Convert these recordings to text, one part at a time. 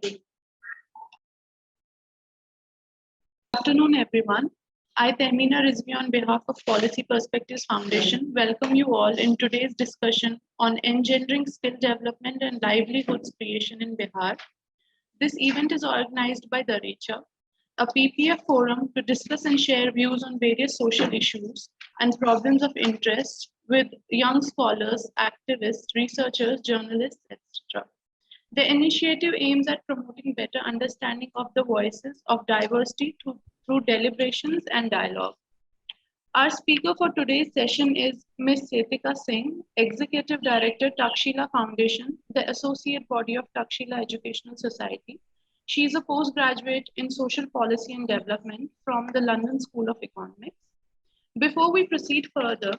Good afternoon, everyone. I, Termina Rizvi, on behalf of Policy Perspectives Foundation, welcome you all in today's discussion on engendering skill development and livelihoods creation in Bihar. This event is organized by DAREECHA, a PPF forum to discuss and share views on various social issues and problems of interest with young scholars, activists, researchers, journalists, etc. The initiative aims at promoting better understanding of the voices of diversity through deliberations and dialogue. Our speaker for today's session is Ms. Setika Singh, Executive Director, Takshila Foundation, the associate body of Takshila Educational Society. She is a postgraduate in Social Policy and Development from the London School of Economics. Before we proceed further,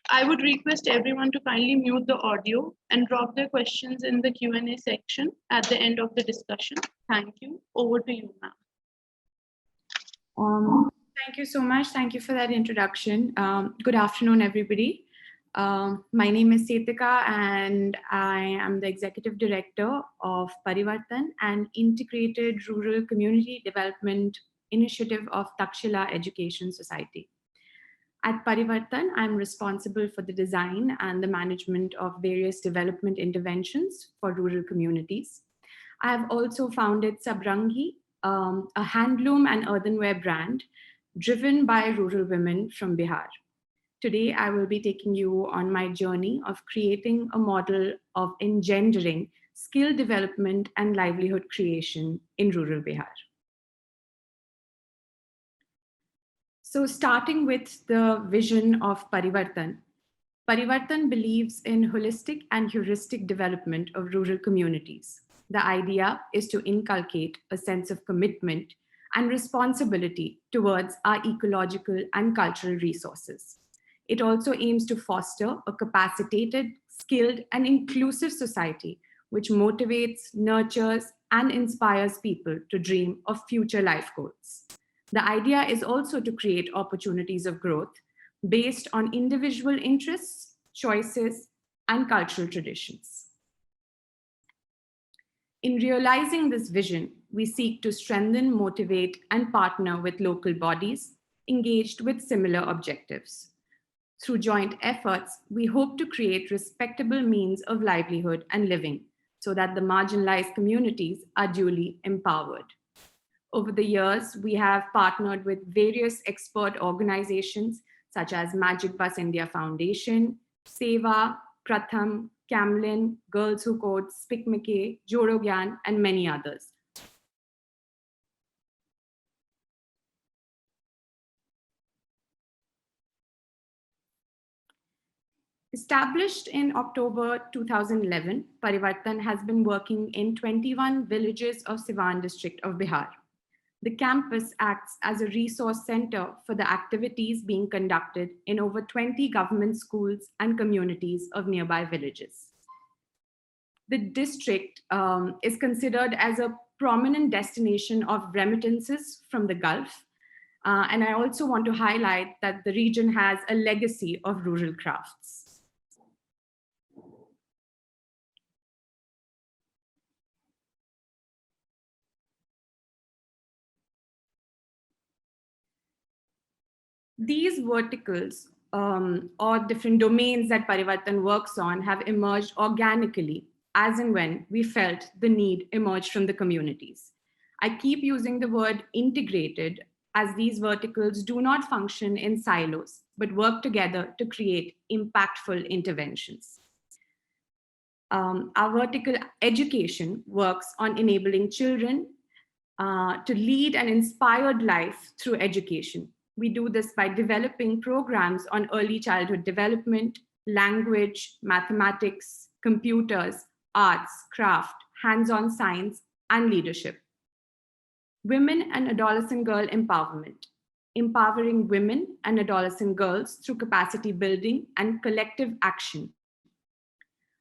I would request everyone to kindly mute the audio and drop their questions in the Q&A section at the end of the discussion. Thank you. Over to you, ma'am. Thank you so much. Thank you for that introduction. Good afternoon, everybody. My name is Setika, and I am the Executive Director of Parivartan, an integrated rural community development initiative of Takshila Education Society. At Parivartan, I'm responsible for the design and the management of various development interventions for rural communities. I have also founded Subrangi, a handloom and earthenware brand driven by rural women from Bihar. Today, I will be taking you on my journey of creating a model of engendering skill development and livelihood creation in rural Bihar. So starting with the vision of Parivartan, Parivartan believes in holistic and heuristic development of rural communities. The idea is to inculcate a sense of commitment and responsibility towards our ecological and cultural resources. It also aims to foster a capacitated, skilled, and inclusive society which motivates, nurtures, and inspires people to dream of future life goals. The idea is also to create opportunities of growth based on individual interests, choices, and cultural traditions. In realizing this vision, we seek to strengthen, motivate, and partner with local bodies engaged with similar objectives. Through joint efforts, we hope to create respectable means of livelihood and living so that the marginalized communities are duly empowered. Over the years, we have partnered with various expert organizations such as Magic Bus India Foundation, Seva, Pratham, Camlin, Girls Who Code, Spick McKay, Jodo Gyan, and many others. Established in October 2011, Parivartan has been working in 21 villages of Siwan district of Bihar. The campus acts as a resource center for the activities being conducted in over 20 government schools and communities of nearby villages. The district is considered as a prominent destination of remittances from the Gulf. And I also want to highlight that the region has a legacy of rural crafts. These verticals or different domains that Parivartan works on have emerged organically as and when we felt the need emerged from the communities. I keep using the word integrated as these verticals do not function in silos, but work together to create impactful interventions. Our vertical education works on enabling children to lead an inspired life through education. We do this by developing programs on early childhood development, language, mathematics, computers, arts, craft, hands-on science, and leadership. Women and adolescent girl empowerment, empowering women and adolescent girls through capacity building and collective action.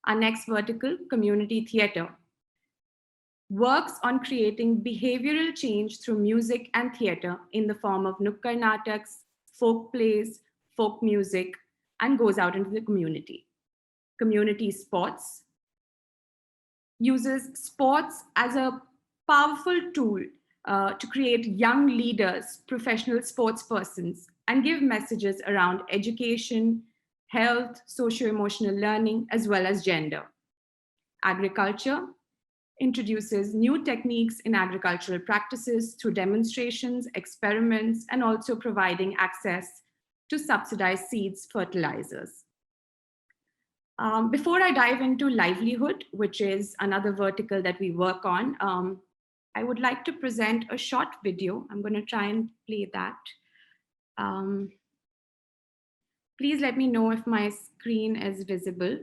Our next vertical, community theater, works on creating behavioral change through music and theater in the form of nukkad nataks, folk plays, folk music, and goes out into the community. Community sports uses sports as a powerful tool to create young leaders, professional sports persons, and give messages around education, health, socio-emotional learning, as well as gender. Agriculture introduces new techniques in agricultural practices through demonstrations, experiments, and also providing access to subsidized seeds, fertilizers. Before I dive into livelihood, which is another vertical that we work on, I would like to present a short video. I'm going to try and play that. Please let me know if my screen is visible.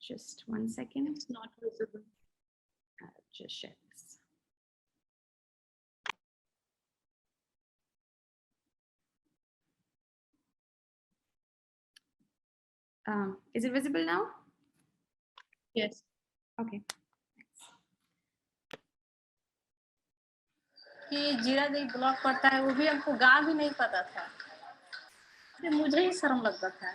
Just 1 second. It's not visible. I'll just share this. Is it visible now? Yes. Okay. कि जीरा देवी block पड़ता है वो भी हमको गाँव भी नहीं पता था। तो मुझे ही शर्म लगता था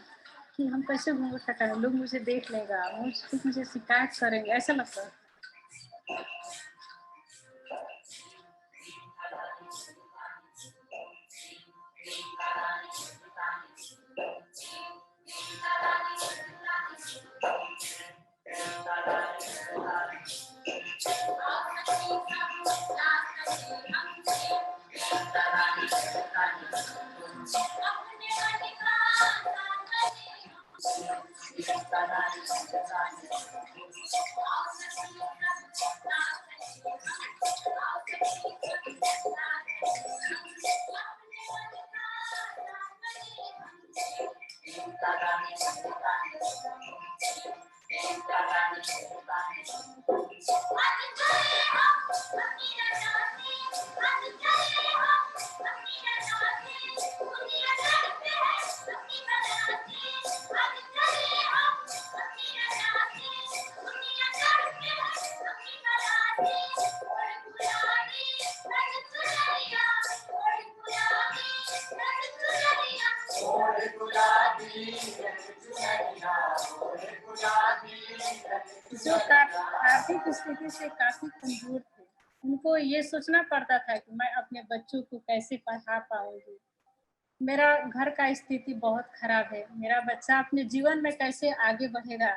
कि हम कैसे घूंघट हटाएं, लोग मुझे देख लेगा, मुझे शिकायत करेंगे, ऐसा लगता था। जो आर्थिक स्थिति से काफी कमजोर थे, उनको ये सोचना पड़ता था कि मैं अपने बच्चों को कैसे पढ़ा पाऊंगी, मेरा घर का स्थिति बहुत खराब है, मेरा बच्चा अपने जीवन में कैसे आगे बढ़ेगा।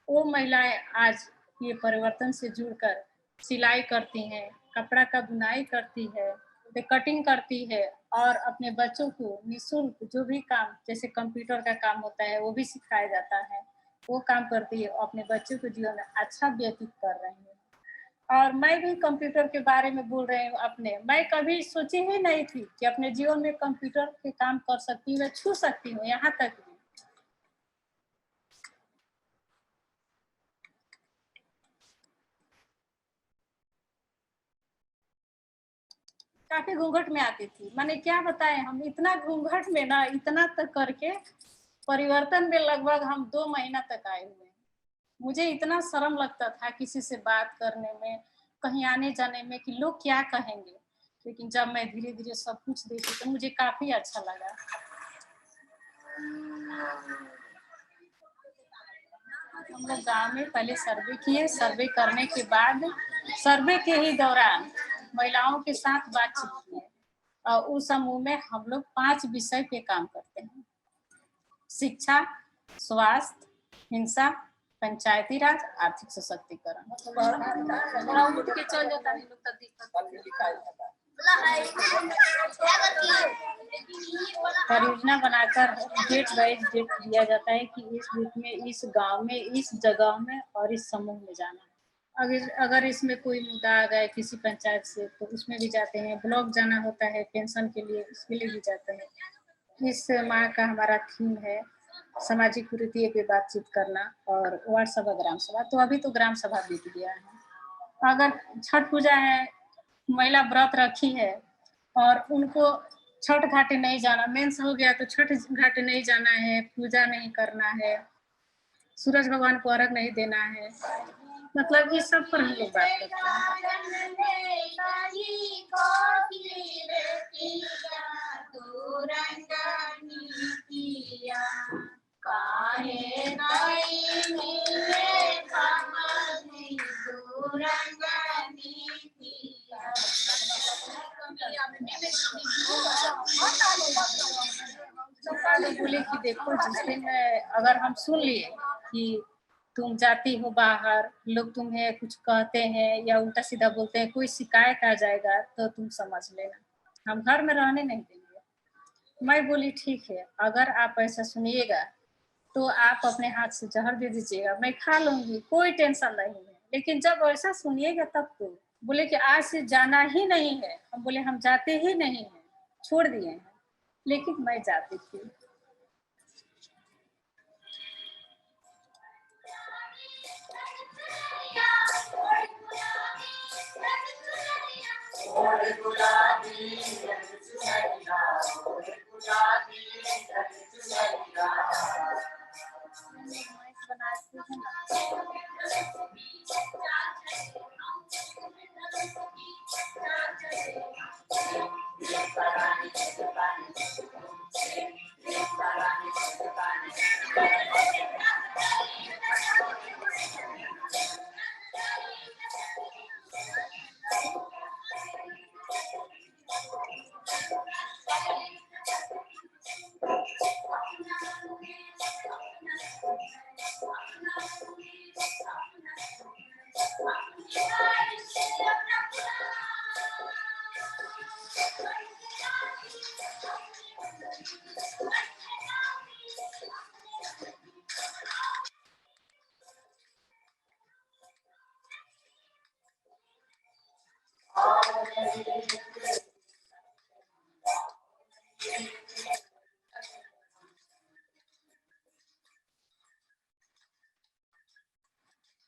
वो महिलाएं आज ये परिवर्तन से जुड़कर सिलाई करती हैं, कपड़ा का बुनाई करती है, कटिंग करती है और अपने बच्चों को निःशुल्क जो भी काम जैसे कंप्यूटर का काम होता है वो भी सिखाया जाता है, वो काम करती है और अपने बच्चों को जीवन में अच्छा व्यतीत कर रही है। और मैं भी कंप्यूटर के बारे में बोल रही हूँ अपने, मैं कभी सोची ही नहीं थी कि अपने जीवन में कंप्यूटर के काम कर सकती हूँ, मैं छू सकती हूँ यहाँ तक भी। काफी घूंघट में आती थी, मैंने क्या बताएं, हम इतना घूंघट में ना इतना तक करके परिवर्तन में लगभग हम 2 महीना तक आए हुए। मुझे इतना शर्म लगता था किसी से बात करने में, कहीं आने जाने में कि लोग क्या कहेंगे, लेकिन जब मैं धीरे धीरे सब कुछ देखी तो मुझे काफी अच्छा लगा। हम लोग गाँव में पहले सर्वे किए, सर्वे करने के बाद सर्वे के ही दौरान महिलाओं के साथ बातचीत की और उस समूह में हम लोग 5 विषय पे काम करते हैं: शिक्षा, स्वास्थ्य, हिंसा, पंचायती राज, आर्थिक सशक्तिकरण। उठ के चल जाता है लोग तब दिक्कत। परियोजना बनाकर डेट वाइज डेट दिया जाता है कि इस डेट में इस गांव में इस जगह में और इस समूह में जाना है। अगर इसमें कोई मुद्दा आ गया किसी पंचायत से तो उसमें भी जाते हैं, ब्लॉक जाना होता है पेंशन के लिए, उसके लिए भी जाते हैं। इस माह का हमारा थीम है सामाजिक कुरीतियों पे बातचीत करना और वार्ड सभा ग्राम सभा। तो अभी तो ग्राम सभा बीत गया है। अगर छठ पूजा है, महिला व्रत रखी है और उनको छठ घाटे नहीं जाना, मेंस हो गया तो छठ घाटे नहीं जाना है, पूजा नहीं करना है, सूरज भगवान को अर्घ नहीं देना है, मतलब इस सब पर हम लोग बात करते तो बोले कि देखो जिस दिन अगर हम सुन लिए कि तुम जाती हो बाहर, लोग तुम्हें कुछ कहते हैं या उल्टा सीधा बोलते हैं, कोई शिकायत आ जाएगा तो तुम समझ लेना, हम घर में रहने नहीं देंगे। मैं बोली ठीक है, अगर आप ऐसा सुनिएगा तो आप अपने हाथ से जहर दे दीजिएगा, मैं खा लूंगी, कोई टेंशन नहीं है। लेकिन जब ऐसा सुनिएगा तब तो बोले कि आज से जाना ही नहीं है। हम बोले हम जाते ही नहीं हैं, छोड़ दिए हैं। लेकिन मैं जाती थी।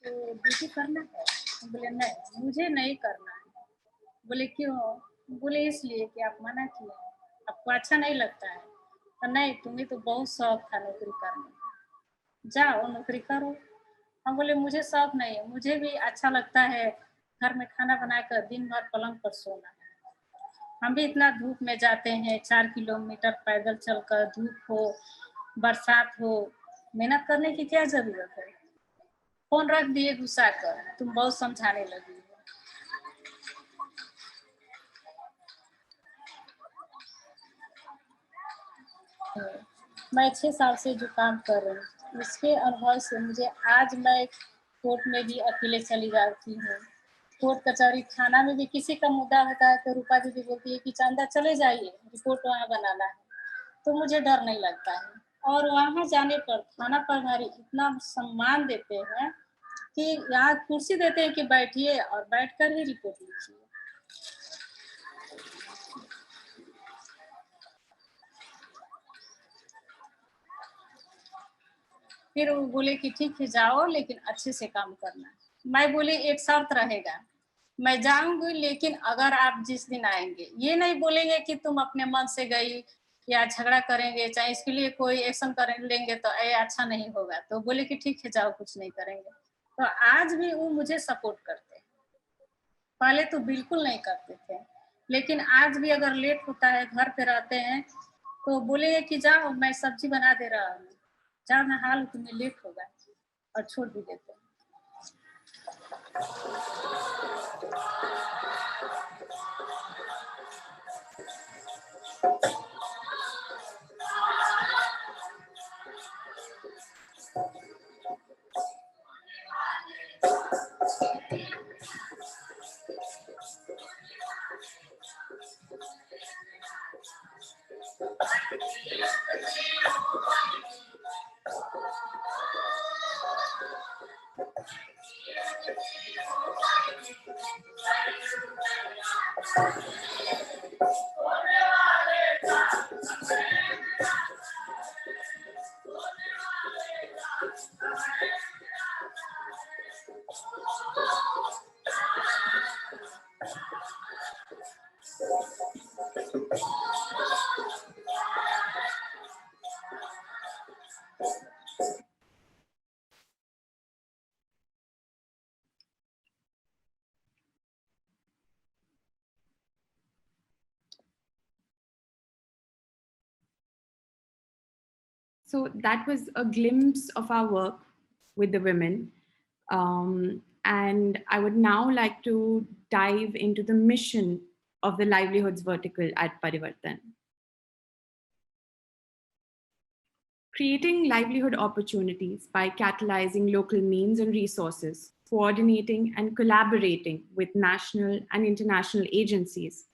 तो ड्यूटी करना है? बोले नहीं, मुझे नहीं करना है। बोले क्यों? बोले इसलिए कि आप मना किए, आपको अच्छा नहीं लगता है। तो नहीं, तुम्हें तो बहुत शौक था नौकरी करने, जाओ नौकरी करो। हम बोले मुझे शौक नहीं है, मुझे भी अच्छा लगता है घर में खाना बनाकर दिन भर पलंग पर सोना। हम भी इतना धूप में जाते हैं, 4 किलोमीटर पैदल चलकर, धूप हो बरसात हो, मेहनत करने की क्या जरूरत है। फोन रख दिए गुस्सा कर, तुम बहुत समझाने लगी। मैं 6 साल से जो काम कर रही हूँ, उसके अनुभव से मुझे आज मैं कोर्ट में भी अकेले चली जाती हूँ। कोर्ट कचहरी थाना में भी किसी का मुद्दा होता है तो रूपा दीदी बोलती है कि चंदा चले जाइए, रिपोर्ट वहाँ बनाना है, तो मुझे डर नहीं लगता है। और वहाँ जाने पर थाना प्रभारी इतना सम्मान देते हैं कि यहाँ कुर्सी देते हैं कि बैठिए और बैठकर ही रिपोर्ट लिखिए। फिर वो बोले कि ठीक है जाओ, लेकिन अच्छे से काम करना। मैं बोली एक शर्त रहेगा, मैं जाऊंगी लेकिन अगर आप जिस दिन आएंगे ये नहीं बोलेंगे कि तुम अपने मन से गई या झगड़ा करेंगे, चाहे इसके लिए कोई एक्शन कर लेंगे तो ये अच्छा नहीं होगा। तो बोले कि ठीक है जाओ, कुछ नहीं करेंगे। तो आज भी वो मुझे सपोर्ट करते हैं। पहले तो बिल्कुल नहीं करते थे, लेकिन आज भी अगर लेट होता है, घर पे रहते हैं तो बोलेंगे कि जाओ मैं सब्जी बना दे रहा हूँ, जाओ नहा लो, तुम्हें लेट होगा, और छोड़ भी देते हैं। So that was a glimpse of our work with the women. And I would now like to dive into the mission of the livelihoods vertical at Parivartan. Creating livelihood opportunities by catalyzing local means and resources, coordinating and collaborating with national and international agencies,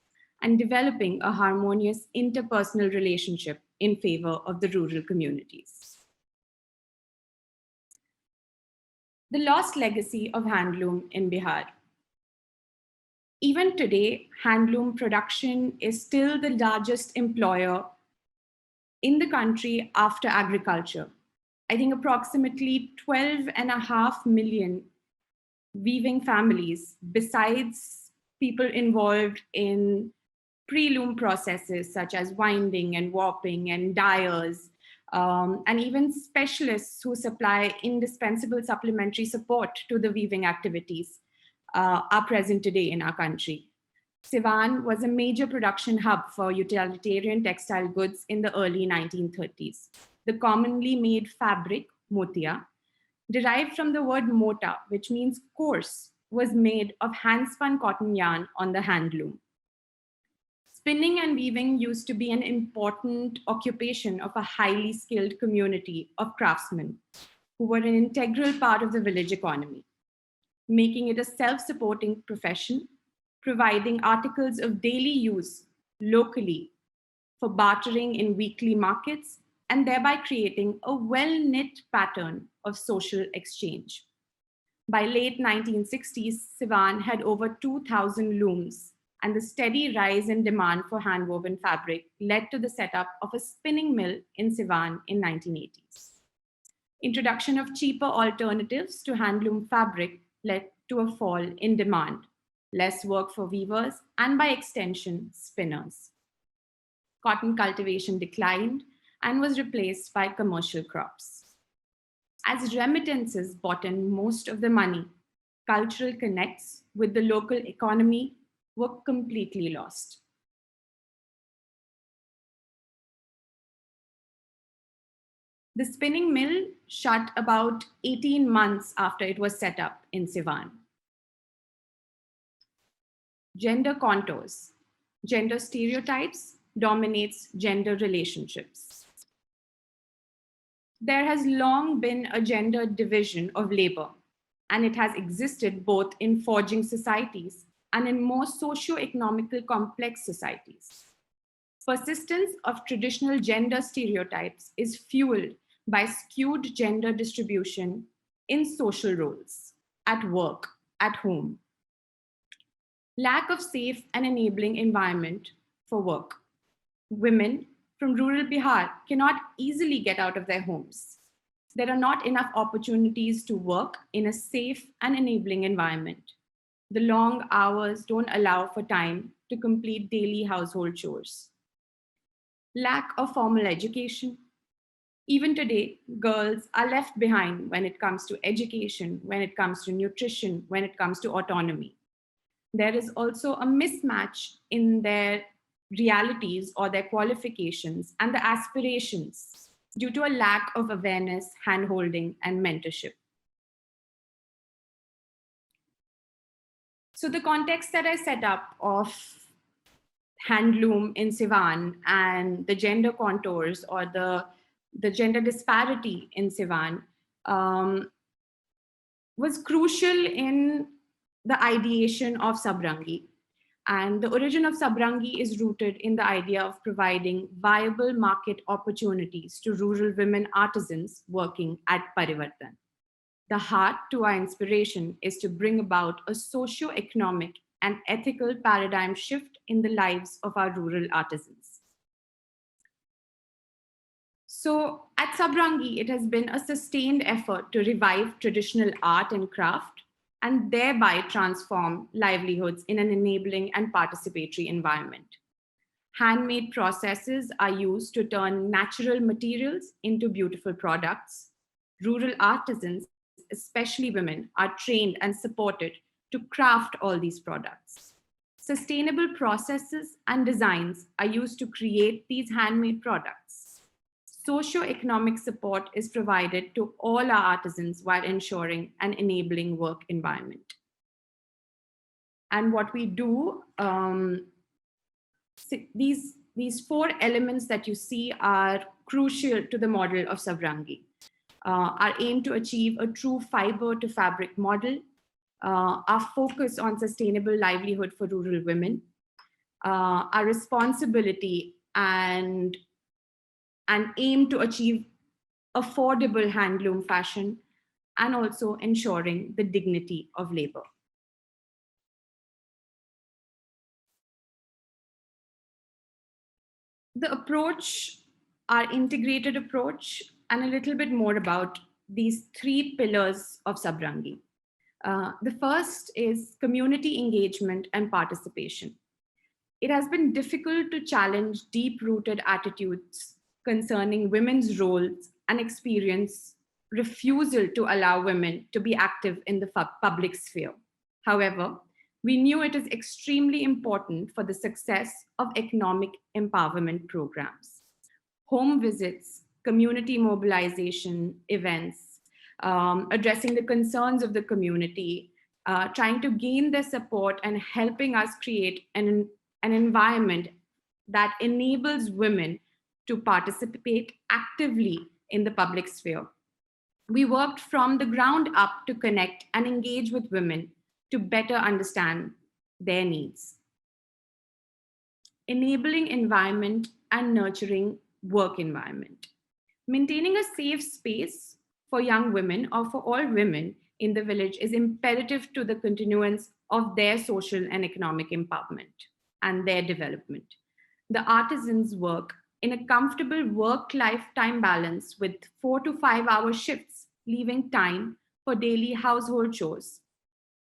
and developing a harmonious interpersonal relationship in favor of the rural communities. The lost legacy of handloom in Bihar. Even today, handloom production is still the largest employer in the country after agriculture. I think approximately 12.5 million weaving families, besides people involved in pre-loom processes such as winding and warping and dyers, and even specialists who supply indispensable supplementary support to the weaving activities are present today in our country. Siwan was a major production hub for utilitarian textile goods in the early 1930s. The commonly made fabric, motia, derived from the word mota, which means coarse, was made of hand-spun cotton yarn on the handloom. Spinning and weaving used to be an important occupation of a highly skilled community of craftsmen who were an integral part of the village economy, making it a self-supporting profession, providing articles of daily use locally for bartering in weekly markets, and thereby creating a well-knit pattern of social exchange. By late 1960s, Siwan had over 2,000 looms, and the steady rise in demand for handwoven fabric led to the setup of a spinning mill in Siwan in 1980s. Introduction of cheaper alternatives to handloom fabric led to a fall in demand, less work for weavers, and by extension, spinners. Cotton cultivation declined and was replaced by commercial crops. As remittances brought in most of the money, cultural connects with the local economy were completely lost. The spinning mill shut about 18 months after it was set up in Siwan. Gender contours. Gender stereotypes dominates gender relationships. There has long been a gender division of labor, and it has existed both in forging societies and in more socio-economically complex societies. Persistence of traditional gender stereotypes is fueled by skewed gender distribution in social roles, at work, at home. Lack of safe and enabling environment for work. Women from rural Bihar cannot easily get out of their homes. There are not enough opportunities to work in a safe and enabling environment. The long hours don't allow for time to complete daily household chores. Lack of formal education. Even today, girls are left behind when it comes to education, when it comes to nutrition, when it comes to autonomy. There is also a mismatch in their realities or their qualifications and the aspirations due to a lack of awareness, handholding, and mentorship. So the context that I set up of handloom in Siwan and the gender contours or the gender disparity in Siwan was crucial in the ideation of Subrangi. And the origin of Subrangi is rooted in the idea of providing viable market opportunities to rural women artisans working at Parivartan. The heart to our inspiration is to bring about a socio-economic and ethical paradigm shift in the lives of our rural artisans. So at Subrangi, it has been a sustained effort to revive traditional art and craft and thereby transform livelihoods in an enabling and participatory environment. Handmade processes are used to turn natural materials into beautiful products. Rural artisans, especially women, are trained and supported to craft all these products. Sustainable processes and designs are used to create these handmade products. Socio-economic support is provided to all our artisans while ensuring an enabling work environment. And what we do, these four elements that you see are crucial to the model of Subrangi. Our aim to achieve a true fiber to fabric model, our focus on sustainable livelihood for rural women, our responsibility and aim to achieve affordable handloom fashion, and also ensuring the dignity of labor. The approach, our integrated approach, and a little bit more about these three pillars of Subrangi. The first is community engagement and participation. It has been difficult to challenge deep-rooted attitudes concerning women's roles and experience refusal to allow women to be active in the public sphere. However, we knew it is extremely important for the success of economic empowerment programs. Home visits, community mobilization events, addressing the concerns of the community, trying to gain their support and helping us create an environment that enables women to participate actively in the public sphere. We worked from the ground up to connect and engage with women to better understand their needs. Enabling environment and nurturing work environment. Maintaining a safe space for young women or for all women in the village is imperative to the continuance of their social and economic empowerment and their development. The artisans work in a comfortable work-life time balance with 4 to 5 hour shifts, leaving time for daily household chores.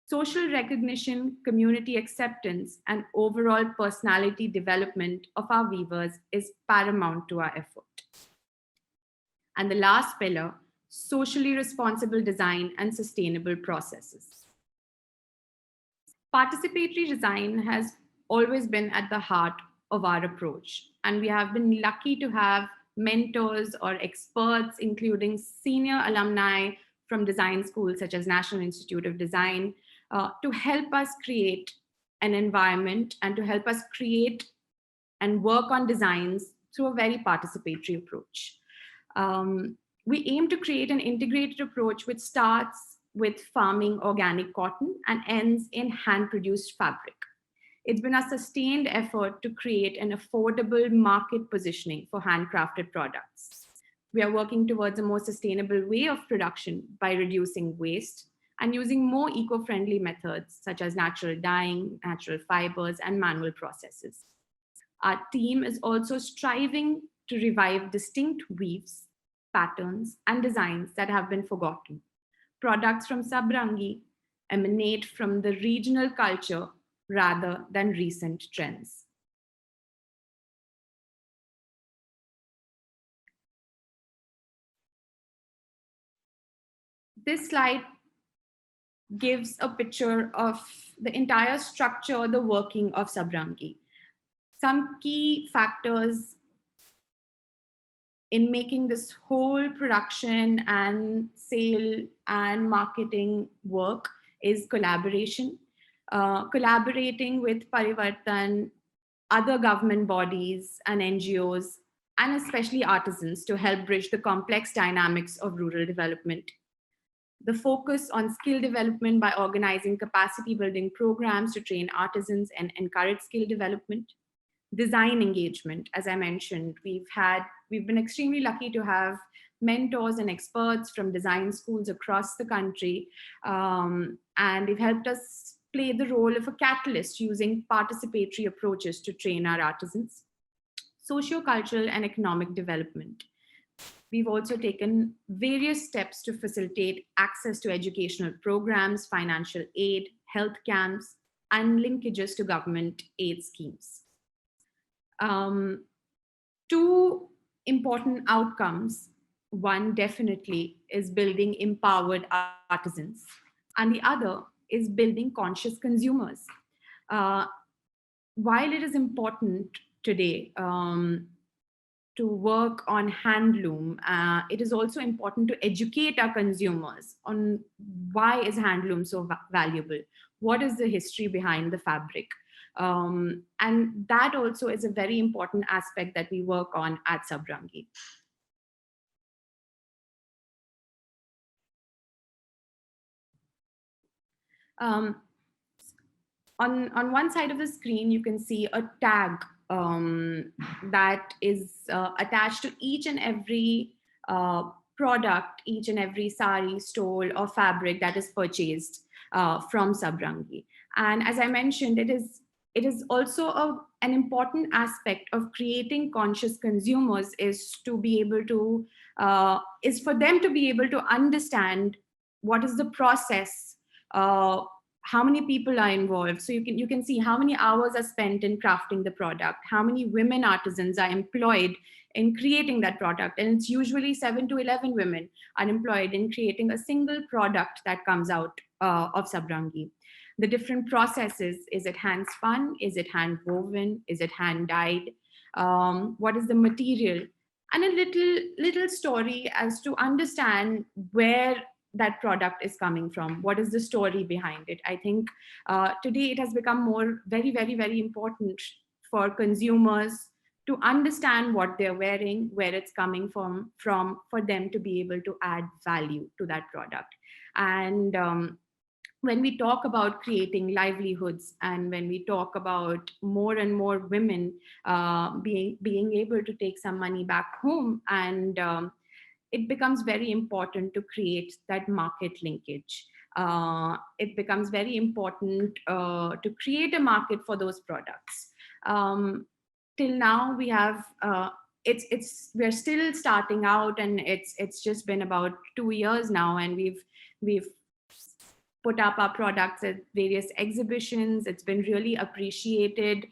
Social recognition, community acceptance, and overall personality development of our weavers is paramount to our effort. And the last pillar, socially responsible design and sustainable processes. Participatory design has always been at the heart of our approach, and we have been lucky to have mentors or experts, including senior alumni from design schools such as National Institute of Design, to help us create an environment and to help us create and work on designs through a very participatory approach. We aim to create an integrated approach which starts with farming organic cotton and ends in hand-produced fabric. It's been a sustained effort to create an affordable market positioning for handcrafted products. We are working towards a more sustainable way of production by reducing waste and using more eco-friendly methods such as natural dyeing, natural fibers, and manual processes. Our team is also striving to revive distinct weaves, patterns, and designs that have been forgotten. Products from Subrangi emanate from the regional culture rather than recent trends. This slide gives a picture of the entire structure, the working of Subrangi. Some key factors in making this whole production and sale and marketing work is collaboration. Collaborating with Parivartan, other government bodies and NGOs, and especially artisans to help bridge the complex dynamics of rural development. The focus on skill development by organizing capacity building programs to train artisans and encourage skill development. Design engagement, as I mentioned, we've been extremely lucky to have mentors and experts from design schools across the country, and they've helped us play the role of a catalyst using participatory approaches to train our artisans. Socio-cultural and economic development. We've also taken various steps to facilitate access to educational programs, financial aid, health camps, and linkages to government aid schemes. Two important outcomes. One definitely is building empowered artisans, and the other is building conscious consumers. While it is important today to work on handloom, it is also important to educate our consumers on why is handloom so valuable, what is the history behind the fabric. And that also is a very important aspect that we work on at Subrangi. On one side of the screen, you can see a tag that is attached to each and every product, each and every sari, stole, or fabric that is purchased from Subrangi. And as I mentioned, it is also an important aspect of creating conscious consumers is to be able to is for them to be able to understand what is the process, how many people are involved. So you can see how many hours are spent in crafting the product, how many women artisans are employed in creating that product. And it's usually 7 to 11 women are employed in creating a single product that comes out of Subrangi. The different processes, is it hand spun? Is it hand woven? Is it hand dyed? What is the material? And a little story as to understand where that product is coming from. What is the story behind it? I think today it has become very important for consumers to understand what they're wearing, where it's coming from for them to be able to add value to that product. And when we talk about creating livelihoods, and when we talk about more and more women being able to take some money back home, and it becomes very important to create that market linkage. It becomes very important to create a market for those products. Till now, we have we're still starting out, and it's just been about 2 years now, and we've put up our products at various exhibitions. It's been really appreciated.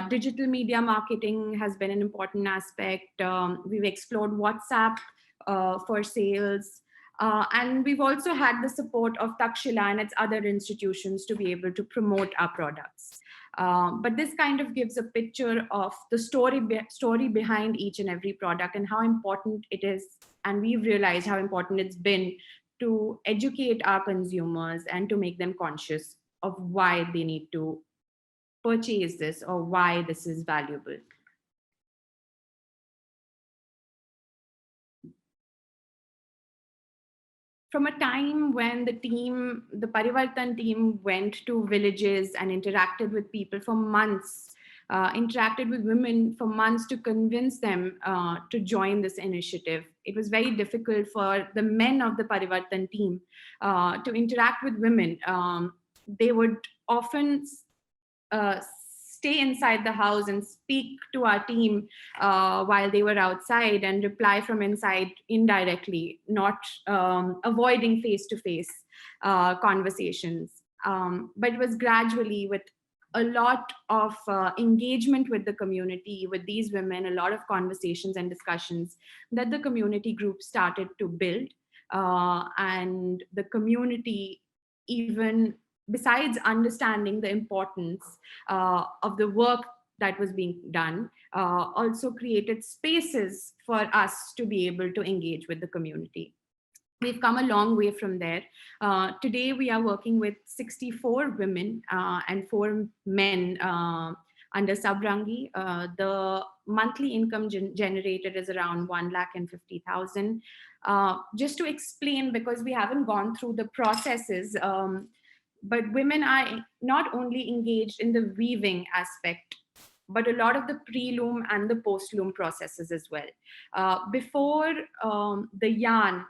Digital media marketing has been an important aspect. We've explored WhatsApp for sales. And we've also had the support of Takshila and its other institutions to be able to promote our products. But this kind of gives a picture of the story behind each and every product and how important it is. And we've realized how important it's been to educate our consumers and to make them conscious of why they need to purchase this or why this is valuable. From a time when the Parivartan team went to villages and interacted with people for months, interacted with women for months to convince them to join this initiative. It was very difficult for the men of the Parivartan team to interact with women. They would often stay inside the house and speak to our team while they were outside and reply from inside indirectly, not avoiding face-to-face conversations. But it was gradually, with a lot of engagement with the community, with these women, a lot of conversations and discussions, that the community group started to build. And the community, even besides understanding the importance of the work that was being done, also created spaces for us to be able to engage with the community. We've come a long way from there. Today, we are working with 64 women and 4 men under Subrangi. The monthly income generated is around 1,50,000. Just to explain, because we haven't gone through the processes, but women are not only engaged in the weaving aspect, but a lot of the pre-loom and the post-loom processes as well. Before the yarn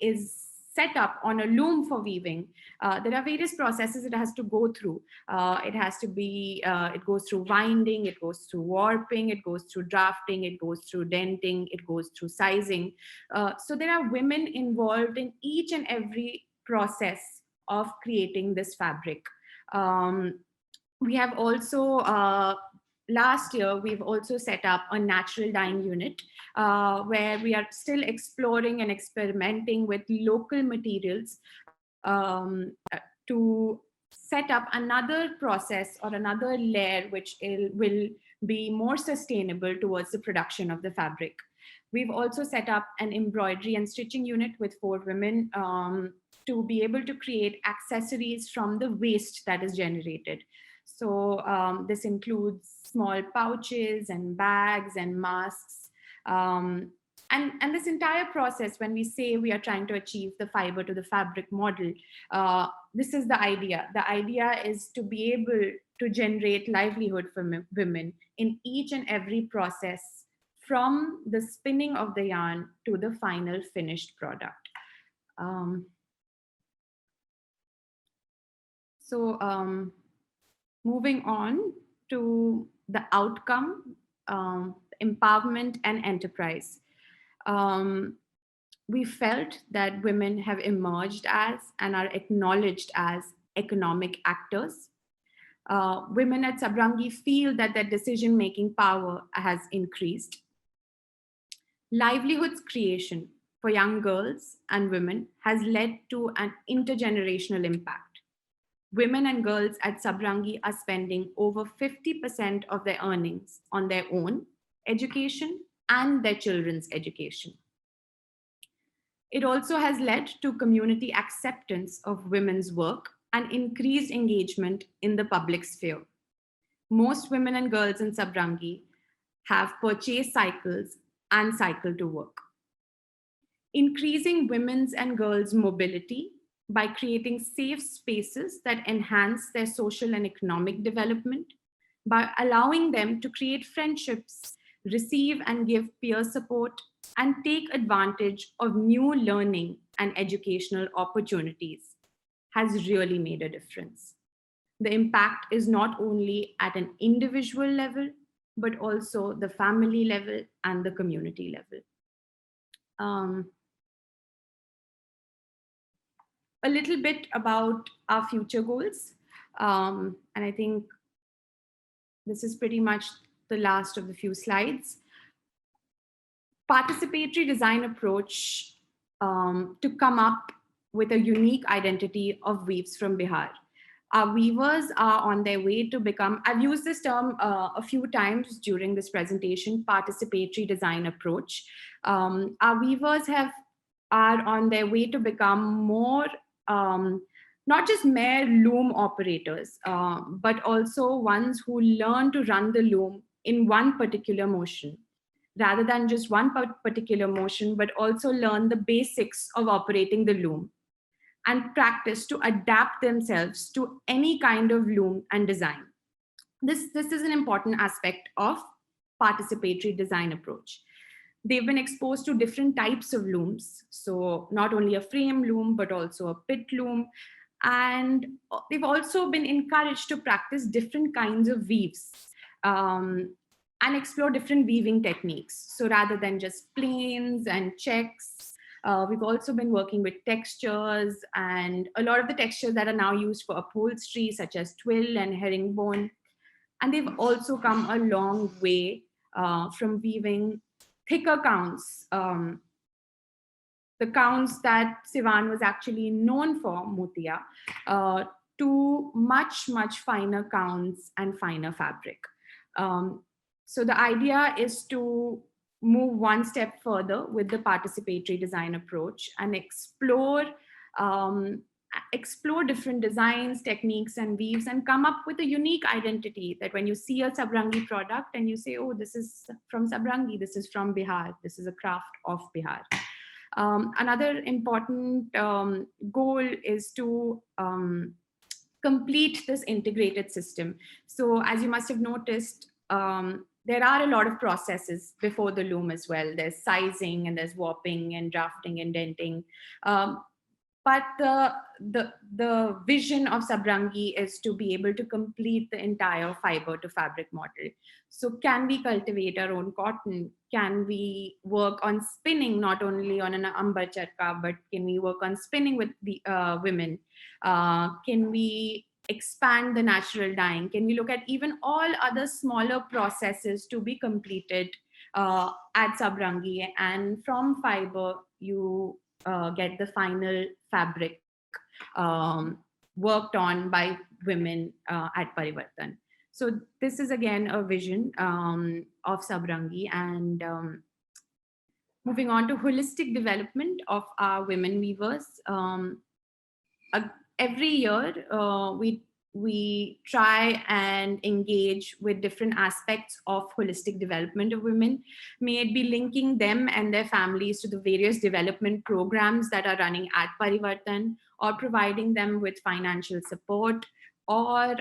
is set up on a loom for weaving, there are various processes it has to go through. It goes through winding, it goes through warping, it goes through drafting, it goes through denting, it goes through sizing. So there are women involved in each and every process of creating this fabric. We have also, last year, we've also set up a natural dyeing unit where we are still exploring and experimenting with local materials to set up another process or another layer which will be more sustainable towards the production of the fabric. We've also set up an embroidery and stitching unit with 4 women to be able to create accessories from the waste that is generated. So this includes small pouches and bags and masks. And And this entire process, when we say we are trying to achieve the fiber to the fabric model, this is the idea. The idea is to be able to generate livelihood for women in each and every process, from the spinning of the yarn to the final finished product. Moving on to the outcome, empowerment and enterprise. We felt that women have emerged as and are acknowledged as economic actors. Women at Subrangi feel that their decision-making power has increased. Livelihoods creation for young girls and women has led to an intergenerational impact. Women and girls at Subrangi are spending over 50% of their earnings on their own education and their children's education. It also has led to community acceptance of women's work and increased engagement in the public sphere. Most women and girls in Subrangi have purchased cycles and cycle to work. Increasing women's and girls' mobility by creating safe spaces that enhance their social and economic development, by allowing them to create friendships, receive and give peer support, and take advantage of new learning and educational opportunities, has really made a difference. The impact is not only at an individual level, but also the family level and the community level. A little bit about our future goals. And I think this is pretty much the last of the few slides. Participatory design approach to come up with a unique identity of weaves from Bihar. Our weavers are on their way to become, I've used this term a few times during this presentation, participatory design approach. Our weavers are on their way to become more, not just mere loom operators, but also ones who learn to run the loom in one particular motion, rather than just one particular motion, but also learn the basics of operating the loom and practice to adapt themselves to any kind of loom and design. This is an important aspect of participatory design approach. They've been exposed to different types of looms. So not only a frame loom, but also a pit loom. And they've also been encouraged to practice different kinds of weaves and explore different weaving techniques. So rather than just planes and checks, we've also been working with textures, and a lot of the textures that are now used for upholstery, such as twill and herringbone. And they've also come a long way from weaving thicker counts, the counts that Sivan was actually known for, Motia, to much, much finer counts and finer fabric. So the idea is to move one step further with the participatory design approach and explore different designs, techniques, and weaves, and come up with a unique identity that when you see a Subrangi product and you say, oh, this is from Subrangi, this is from Bihar, this is a craft of Bihar. Another important goal is to complete this integrated system. So as you must have noticed, there are a lot of processes before the loom as well. There's sizing and there's warping and drafting and denting. But the vision of Subrangi is to be able to complete the entire fiber to fabric model. So can we cultivate our own cotton? Can we work on spinning, not only on an ambar charka, but can we work on spinning with the women? Can we expand the natural dyeing? Can we look at even all other smaller processes to be completed at Subrangi? And from fiber, you get the final fabric worked on by women at Parivartan. So this is again a vision of Subrangi, and moving on to holistic development of our women weavers. Every year we we try and engage with different aspects of holistic development of women, may it be linking them and their families to the various development programs that are running at Parivartan, or providing them with financial support, or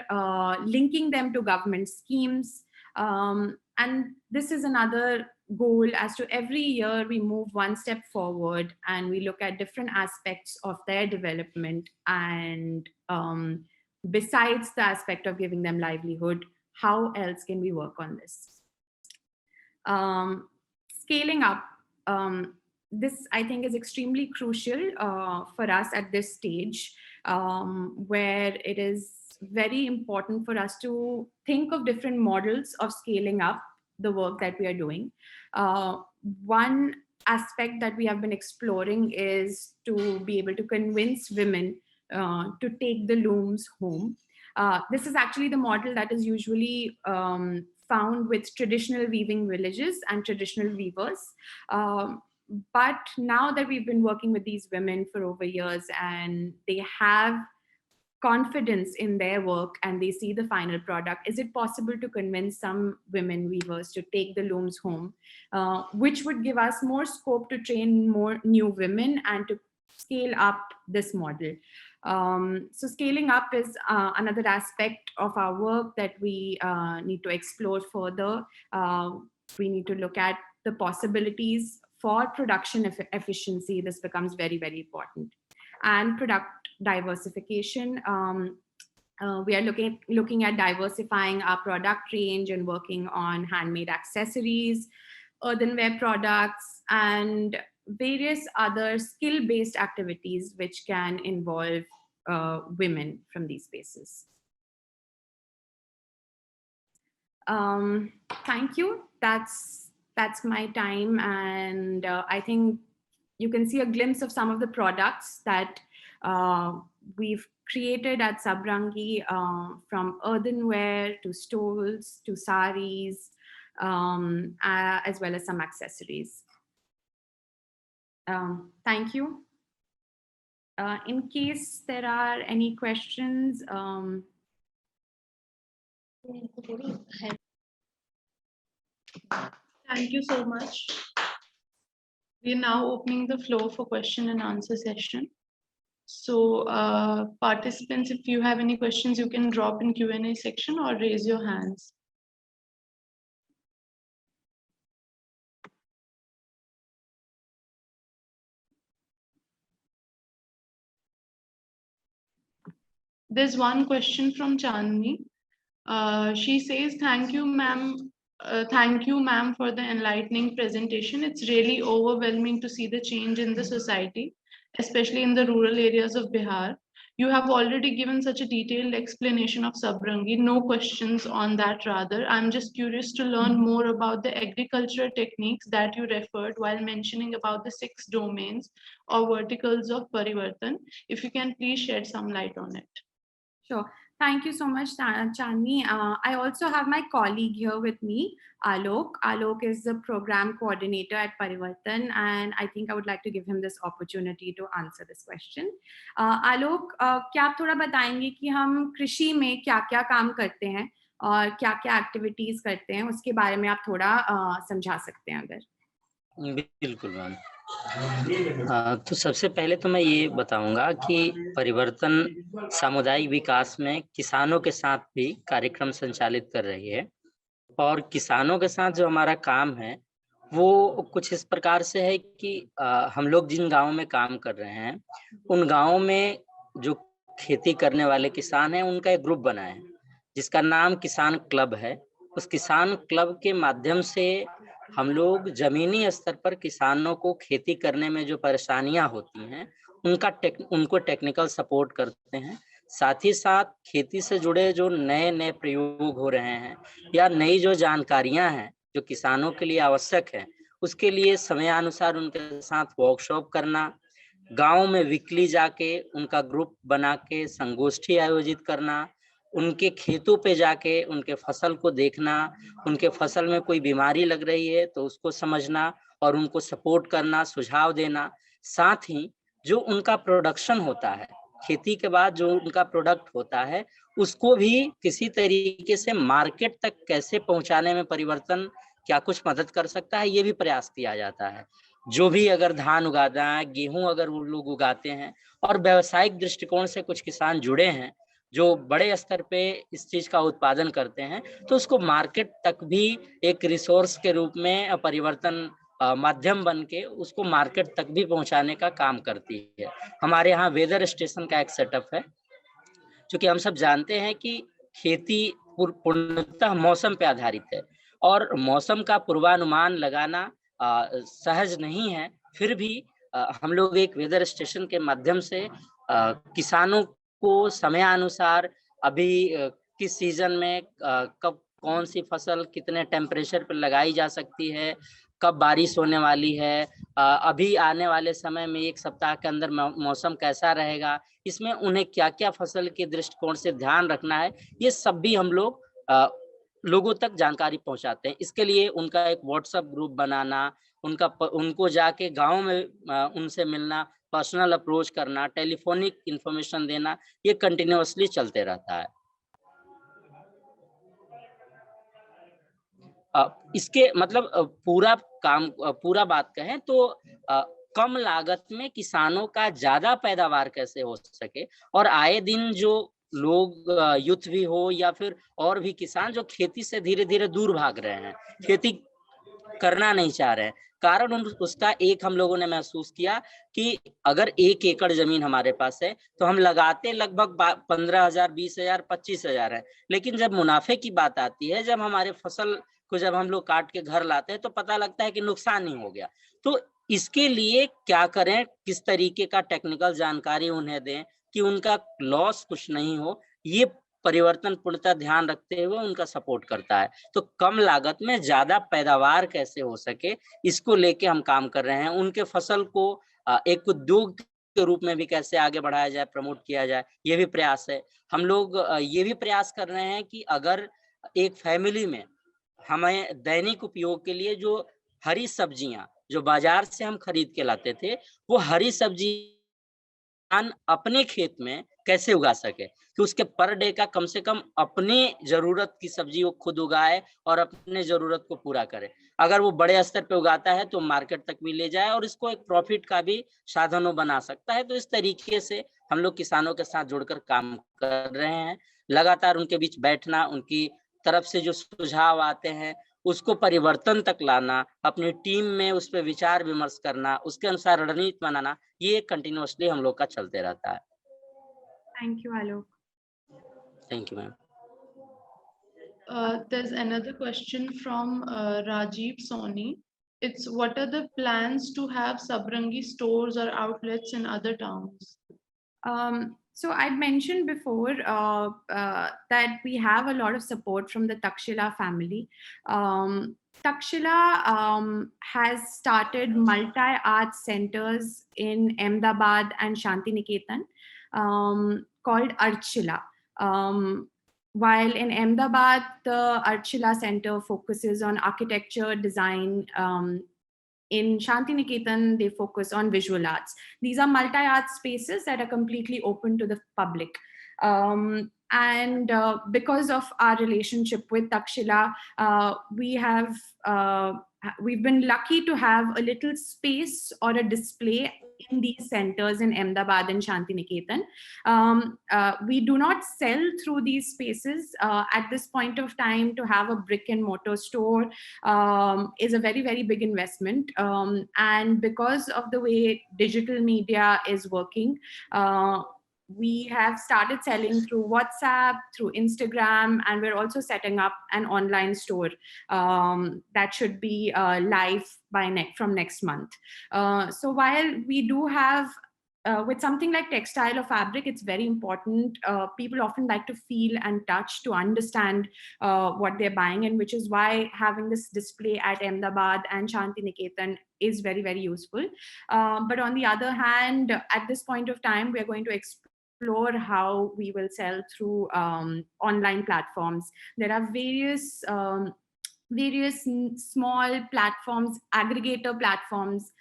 linking them to government schemes. And this is another goal. As to every year we move one step forward and we look at different aspects of their development, and besides the aspect of giving them livelihood, how else can we work on this? Scaling up, this I think is extremely crucial for us at this stage, where it is very important for us to think of different models of scaling up the work that we are doing. One aspect that we have been exploring is to be able to convince women to take the looms home. This is actually the model that is usually found with traditional weaving villages and traditional weavers. But now that we've been working with these women for over years and they have confidence in their work and they see the final product, is it possible to convince some women weavers to take the looms home, which would give us more scope to train more new women and to scale up this model. So scaling up is another aspect of our work that we need to explore further. We need to look at the possibilities for production efficiency. This becomes very, very important. And product diversification. We are looking at diversifying our product range and working on handmade accessories, earthenware products, and various other skill-based activities which can involve women from these spaces. Thank you. That's my time, and I think you can see a glimpse of some of the products that we've created at Subrangi, from earthenware to stoles to saris, as well as some accessories. Thank you. In case there are any questions. Thank you so much. We are now opening the floor for question and answer session. So participants, if you have any questions, you can drop in Q&A section or raise your hands. There's one question from Chandni. She says, thank you, ma'am. Thank you, ma'am, for the enlightening presentation. It's really overwhelming to see the change in the society, especially in the rural areas of Bihar. You have already given such a detailed explanation of Subrangi. No questions on that, rather. I'm just curious to learn more about the agricultural techniques that you referred while mentioning about the 6 domains or verticals of Parivartan. If you can please shed some light on it. Sure. Thank you so much, Chandni. I also have my colleague here with me, Alok. Alok is the program coordinator at Parivartan, and I think I would like to give him this opportunity to answer this question. Alok, क्या आप थोड़ा बताएंगे कि हम कृषि में क्या-क्या काम करते हैं और क्या-क्या एक्टिविटीज करते हैं, उसके बारे में आप थोड़ा समझा सकते हैं अगर? बिल्कुल मैम। तो सबसे पहले तो मैं ये बताऊंगा कि परिवर्तन सामुदायिक विकास में किसानों के साथ भी कार्यक्रम संचालित कर रही है, और किसानों के साथ जो हमारा काम है वो कुछ इस प्रकार से है कि हम लोग जिन गाँव में काम कर रहे हैं उन गाँव में जो खेती करने वाले किसान हैं उनका एक ग्रुप बना है जिसका नाम किसान क्लब है। उस किसान क्लब के माध्यम से हम लोग जमीनी स्तर पर किसानों को खेती करने में जो परेशानियां होती हैं उनको टेक्निकल सपोर्ट करते हैं। साथ ही साथ खेती से जुड़े जो नए प्रयोग हो रहे हैं या नई जो जानकारियां हैं जो किसानों के लिए आवश्यक है, उसके लिए समयानुसार उनके साथ वर्कशॉप करना, गांव में वीकली जाके उनका ग्रुप बना के संगोष्ठी आयोजित करना, उनके खेतों पे जाके उनके फसल को देखना, उनके फसल में कोई बीमारी लग रही है तो उसको समझना और उनको सपोर्ट करना, सुझाव देना। साथ ही जो उनका प्रोडक्शन होता है खेती के बाद जो उनका प्रोडक्ट होता है उसको भी किसी तरीके से मार्केट तक कैसे पहुंचाने में परिवर्तन क्या कुछ मदद कर सकता है, ये भी प्रयास किया जाता है। जो भी अगर धान उगाना है, गेहूं अगर वो लोग उगाते हैं और व्यावसायिक दृष्टिकोण से कुछ किसान जुड़े हैं जो बड़े स्तर पे इस चीज का उत्पादन करते हैं, तो उसको मार्केट तक भी एक रिसोर्स के रूप में परिवर्तन माध्यम बन के उसको मार्केट तक भी पहुंचाने का काम करती है। हमारे यहाँ वेदर स्टेशन का एक सेटअप है, क्योंकि हम सब जानते हैं कि खेती पूर्णतः मौसम पे आधारित है और मौसम का पूर्वानुमान लगाना सहज नहीं है। फिर भी हम लोग एक वेदर स्टेशन के माध्यम से किसानों को समयानुसार अभी किस सीजन में कब कौन सी फसल कितने टेम्परेचर पर लगाई जा सकती है, कब बारिश होने वाली है, अभी आने वाले समय में एक सप्ताह के अंदर मौसम कैसा रहेगा, इसमें उन्हें क्या क्या फसल के दृष्टिकोण से ध्यान रखना है, ये सब भी हम लोग लोगों तक जानकारी पहुंचाते हैं। इसके लिए उनका एक व्हाट्सएप ग्रुप बनाना, उनको जाके गांव में उनसे मिलना, पर्सनल अप्रोच करना, टेलीफोनिक इंफॉर्मेशन देना, ये कंटिन्यूअसली चलते रहता है। इसके मतलब पूरा बात कहें तो कम लागत में किसानों का ज्यादा पैदावार कैसे हो सके, और आए दिन जो लोग यूथ भी हो या फिर और भी किसान जो खेती से धीरे धीरे दूर भाग रहे हैं, खेती करना नहीं चाह रहे हैं, कारण उसका एक हम लोगों ने महसूस किया कि अगर 1 एकड़ जमीन हमारे पास है तो हम लगाते लगभग 15,000, 20,000, 25,000 है, लेकिन जब मुनाफे की बात आती है, जब हमारे फसल को जब हम लोग काट के घर लाते हैं तो पता लगता है कि नुकसान ही हो गया। तो इसके लिए क्या करें, किस तरीके का टेक्निकल जानकारी उन्हें दें कि उनका लॉस कुछ नहीं हो, ये परिवर्तन पूर्णतः ध्यान रखते हुए उनका सपोर्ट करता है। तो कम लागत में ज्यादा पैदावार कैसे हो सके, इसको लेके हम काम कर रहे हैं। उनके फसल को एक उद्योग के रूप में भी कैसे आगे बढ़ाया जाए, प्रमोट किया जाए, ये भी प्रयास है। हम लोग ये भी प्रयास कर रहे हैं कि अगर एक फैमिली में हमें दैनिक उपयोग के लिए जो हरी सब्जियां जो बाजार से हम खरीद के लाते थे, वो हरी सब्जी अपने खेत में कैसे उगा सके, कि उसके पर डे का कम से कम अपने जरूरत की सब्जी वो खुद उगाए और अपने जरूरत को पूरा करे। अगर वो बड़े स्तर पे उगाता है तो मार्केट तक भी ले जाए और इसको एक प्रॉफिट का भी साधन बना सकता है। तो इस तरीके से हम लोग किसानों के साथ जुड़कर काम कर रहे हैं। लगातार उनके बीच बैठना, उनकी तरफ से जो सुझाव आते हैं उसको परिवर्तन तक लाना, अपनी टीम में उस पर विचार विमर्श करना, उसके अनुसार रणनीति बनाना, ये कंटिन्यूअसली हम लोग का चलते रहता है। Thank you Alok. Thank you ma'am. There's another question from Rajiv Soni. It's what are the plans to have Subrangi stores or outlets in other towns? So I'd mentioned before that we have a lot of support from the Takshila family. Takshila has started multi-art centers in Ahmedabad and Shantiniketan called Archila. While in Ahmedabad, the Archila Center focuses on architecture, design. In Shantiniketan, they focus on visual arts. These are multi-art spaces that are completely open to the public. And because of our relationship with Takshila, we've been lucky to have a little space or a display in these centers in Ahmedabad and Shantiniketan. We do not sell through these spaces. At this point of time, to have a brick and mortar store is a very, very big investment. And because of the way digital media is working, we have started selling through WhatsApp, through Instagram, and we're also setting up an online store that should be live from next month. So while we do have with something like textile or fabric, it's very important. People often like to feel and touch to understand what they're buying, and which is why having this display at Ahmedabad and Shantiniketan is very, very useful. But on the other hand, at this point of time, we're going to explore how we will sell through online platforms. There are various various small platforms, aggregator platforms,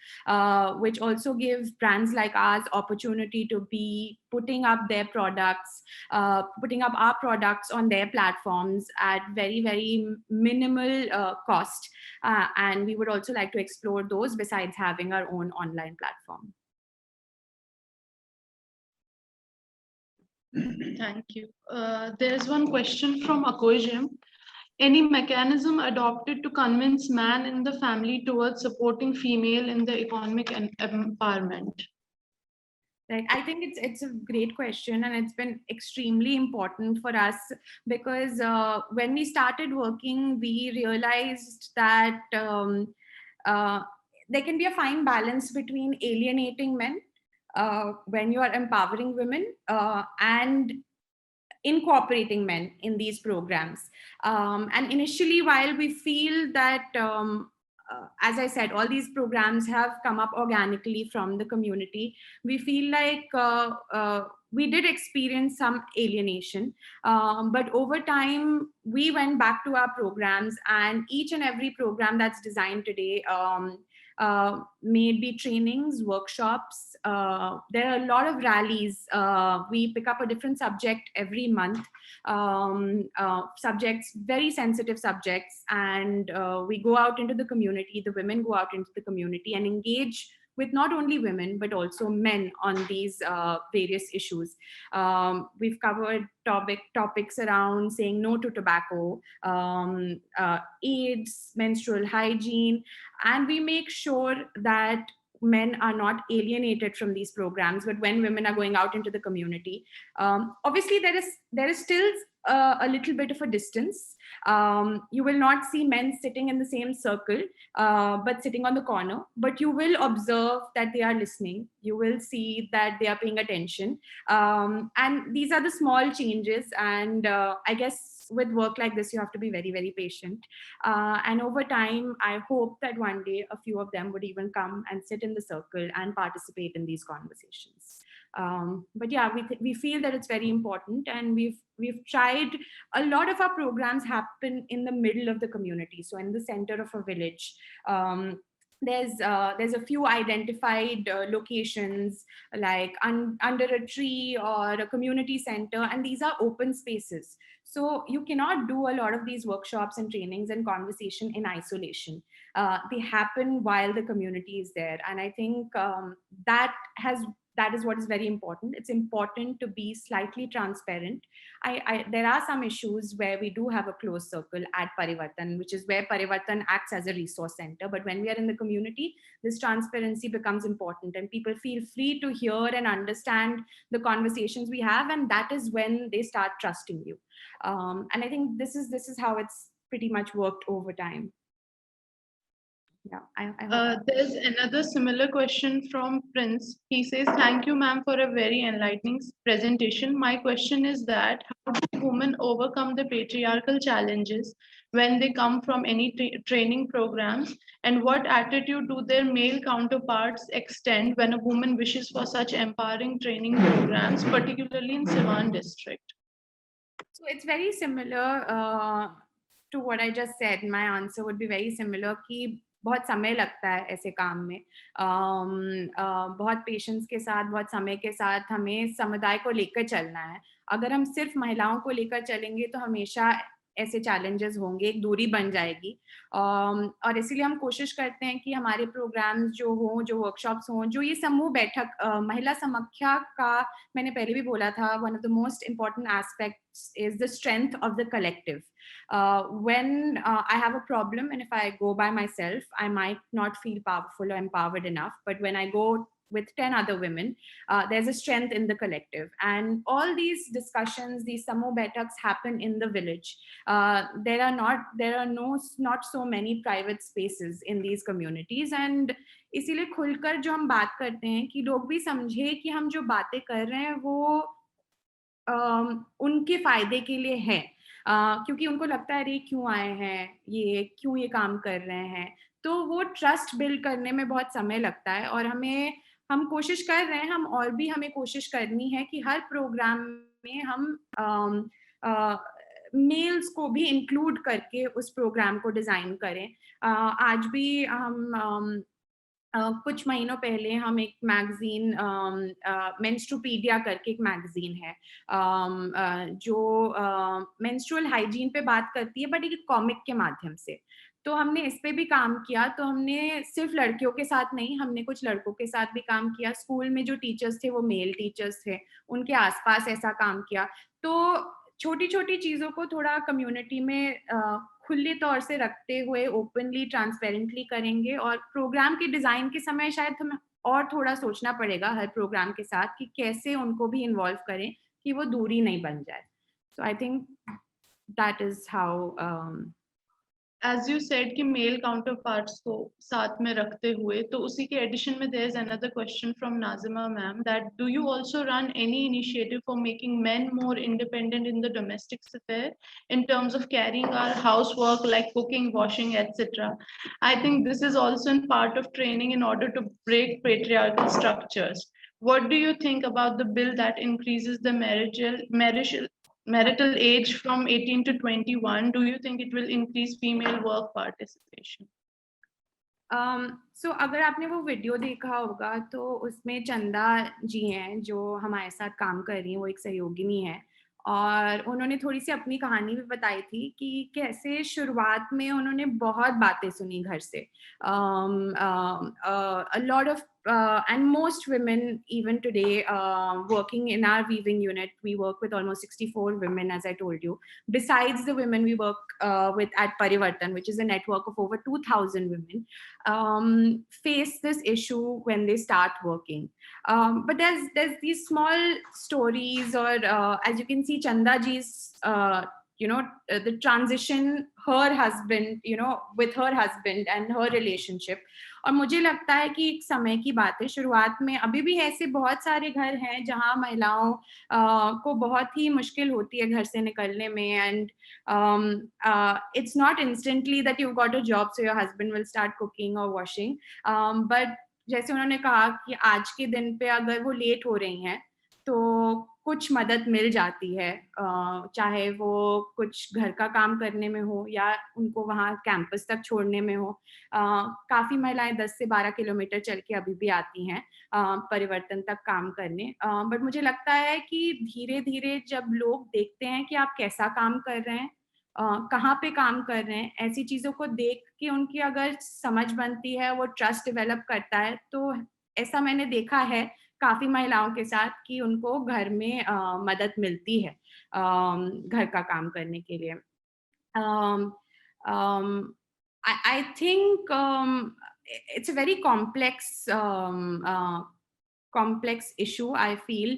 which also give brands like ours opportunity to be putting up their products, putting up our products on their platforms at very, very minimal cost. And we would also like to explore those besides having our own online platform. Thank you. There's one question from Akojim. Any mechanism adopted to convince man in the family towards supporting female in the economic empowerment? Right. I think it's a great question, and it's been extremely important for us because when we started working, we realized that there can be a fine balance between alienating men when you are empowering women and incorporating men in these programs. And initially, while we feel that, as I said, all these programs have come up organically from the community, we feel like we did experience some alienation. But over time, we went back to our programs, and each and every program that's designed today, may it be trainings, workshops, there are a lot of rallies. We pick up a different subject every month, subjects, very sensitive subjects, and we go out into the community, the women go out into the community and engage with not only women, but also men on these various issues. We've covered topics around saying no to tobacco, AIDS, menstrual hygiene, and we make sure that men are not alienated from these programs. But when women are going out into the community, obviously there is still a little bit of a distance. You will not see men sitting in the same circle, but sitting on the corner, but you will observe that they are listening. You will see that they are paying attention. And these are the small changes. And I guess with work like this, you have to be very, very patient. And over time, I hope that one day a few of them would even come and sit in the circle and participate in these conversations. But yeah, we feel that it's very important, and we've tried. A lot of our programs happen in the middle of the community, so in the center of a village. There's a few identified locations like under a tree or a community center, and these are open spaces. So you cannot do a lot of these workshops and trainings and conversation in isolation. They happen while the community is there, and I think that is what is very important. It's important to be slightly transparent. There are some issues where we do have a closed circle at Parivartan, which is where Parivartan acts as a resource center. But when we are in the community, this transparency becomes important, and people feel free to hear and understand the conversations we have, and that is when they start trusting you. And I think this is how it's pretty much worked over time. Yeah, I hope there's another similar question from Prince. He says, "Thank you, ma'am, for a very enlightening presentation. My question is that how do women overcome the patriarchal challenges when they come from any training programs, and what attitude do their male counterparts extend when a woman wishes for such empowering training programs, particularly in Siwan district?" So it's very similar to what I just said. My answer would be very similar कि बहुत समय लगता है ऐसे काम में, बहुत patience के साथ, बहुत समय के साथ हमें समुदाय को लेकर चलना है. अगर हम सिर्फ महिलाओं को लेकर चलेंगे तो हमेशा ऐसे चैलेंजेस होंगे, एक दूरी बन जाएगी. और इसीलिए हम कोशिश करते हैं कि हमारे प्रोग्राम्स जो हों, जो वर्कशॉप्स हों, जो ये समूह बैठक, महिला समाख्या का मैंने पहले भी बोला था, one of the most important aspects is the strength of the collective. When I have a problem, and if I go by myself, I might not feel powerful or empowered enough. But when I go with 10 other women, there's a strength in the collective. And all these discussions, these samuh baitaks happen in the village. There are not so many private spaces in these communities. And इसीलिए खुलकर जो हम बात करते हैं कि लोग भी समझे कि हम जो बातें कर रहे हैं वो उनके फायदे के लिए है, क्योंकि उनको लगता है अरे क्यों आए हैं, ये क्यों ये काम कर रहे हैं. तो वो ट्रस्ट बिल्ड करने में बहुत समय लगता है, और हम कोशिश कर रहे हैं, और भी हमें कोशिश करनी है कि हर प्रोग्राम में हम मेल्स को भी इंक्लूड करके उस प्रोग्राम को डिज़ाइन करें। आज भी हम कुछ महीनों पहले हम एक मैगजीन मेंस्ट्रुपीडिया करके एक मैगजीन है जो मेंस्ट्रुअल हाइजीन पे बात करती है, बट एक कॉमिक के माध्यम से। तो हमने इस पे भी काम किया। तो हमने सिर्फ लड़कियों के साथ नहीं, हमने कुछ लड़कों के साथ भी काम किया। स्कूल में जो टीचर्स थे वो मेल टीचर्स थे, उनके आसपास ऐसा काम किया। तो छोटी छोटी चीज़ों को थोड़ा कम्युनिटी में खुले तौर से रखते हुए ओपनली ट्रांसपेरेंटली करेंगे, और प्रोग्राम के डिज़ाइन के समय शायद हमें और थोड़ा सोचना पड़ेगा हर प्रोग्राम के साथ कि कैसे उनको भी इन्वॉल्व करें कि वो दूरी नहीं बन जाए। So I think that is how As you said कि मेल काउंटरपार्ट्स को साथ में रखते हुए, तो उसी के एडिशन में there is another question from Nazima ma'am that do you also run any initiative for making men more independent in the domestic sphere in terms of carrying our housework like cooking, washing, etc. I think this is also in part of training in order to break patriarchal structures. What do you think about the bill that increases the marital age from 18 to 21? Do you think it will increase female work participation? सो अगर आपने वो video देखा होगा तो उसमें चंदा जी हैं जो हमारे साथ काम कर रही हैं, वो एक सहयोगिनी है, और उन्होंने थोड़ी सी अपनी कहानी भी बताई थी कि कैसे शुरुआत में उन्होंने बहुत बातें सुनी घर से। A lot of and most women even today working in our weaving unit, we work with almost 64 women, as I told you, besides the women we work with at Parivartan, which is a network of over 2,000 women, face this issue when they start working. But there's these small stories, or as you can see Chanda ji's the transition, her husband, with her husband and her relationship. और मुझे लगता है कि एक समय की बात है, शुरुआत में अभी भी ऐसे बहुत सारे घर हैं जहाँ महिलाओं को बहुत ही मुश्किल होती है घर से निकलने में, and it's not instantly that you've got a job so your husband will start cooking or washing, but जैसे उन्होंने कहा कि आज के दिन पे अगर वो लेट हो रही हैं तो कुछ मदद मिल जाती है, चाहे वो कुछ घर का काम करने में हो या उनको वहाँ कैंपस तक छोड़ने में हो। काफ़ी महिलाएं 10 से 12 किलोमीटर चल के अभी भी आती हैं परिवर्तन तक काम करने, बट मुझे लगता है कि धीरे धीरे जब लोग देखते हैं कि आप कैसा काम कर रहे हैं, कहाँ पे काम कर रहे हैं, ऐसी चीज़ों को देख के उनकी अगर समझ बनती है, वो ट्रस्ट डेवलप करता है, तो ऐसा मैंने देखा है काफ़ी महिलाओं के साथ कि उनको घर में मदद मिलती है घर का काम करने के लिए। I think it's a very complex issue, I feel.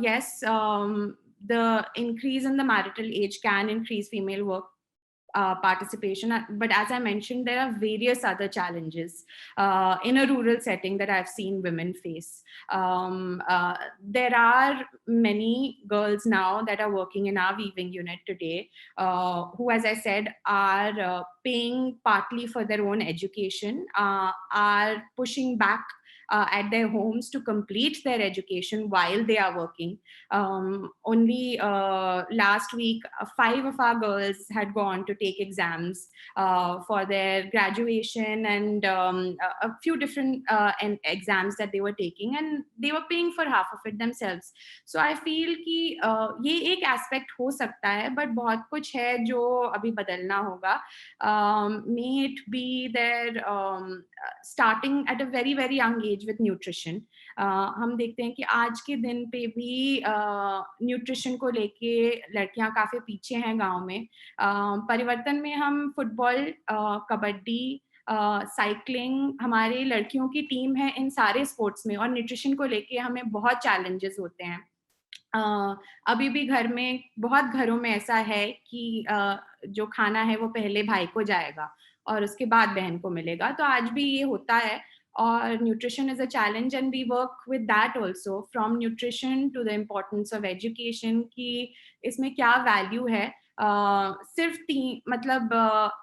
Yes, the increase in the marital age can increase female work participation, but as I mentioned, there are various other challenges in a rural setting that I've seen women face. There are many girls now that are working in our weaving unit today who, as I said, are paying partly for their own education, are pushing back at their homes to complete their education while they are working. Only last week, 5 of our girls had gone to take exams for their graduation, and a few different exams that they were taking, and they were paying for half of it themselves. So I feel कि ये एक aspect हो सकता है, but बहुत कुछ है जो अभी बदलना होगा. May it be there starting at a very very young age with nutrition. हम देखते हैं कि आज के दिन पे भी न्यूट्रिशन को लेके लड़कियां काफी पीछे हैं गांव में. परिवर्तन में हम फुटबॉल, कबड्डी, साइकिलिंग, हमारे लड़कियों की टीम है इन सारे स्पोर्ट्स में, और न्यूट्रिशन को लेके हमें बहुत चैलेंजेस होते हैं. अभी भी घर में बहुत घरों में ऐसा है कि जो खाना है वो पहले भाई को जाएगा और उसके बाद बहन को मिलेगा. तो आज भी ये होता है, और nutrition is a challenge, and we work with that also, from nutrition to the importance of education, कि इसमें क्या value है. सिर्फ मतलब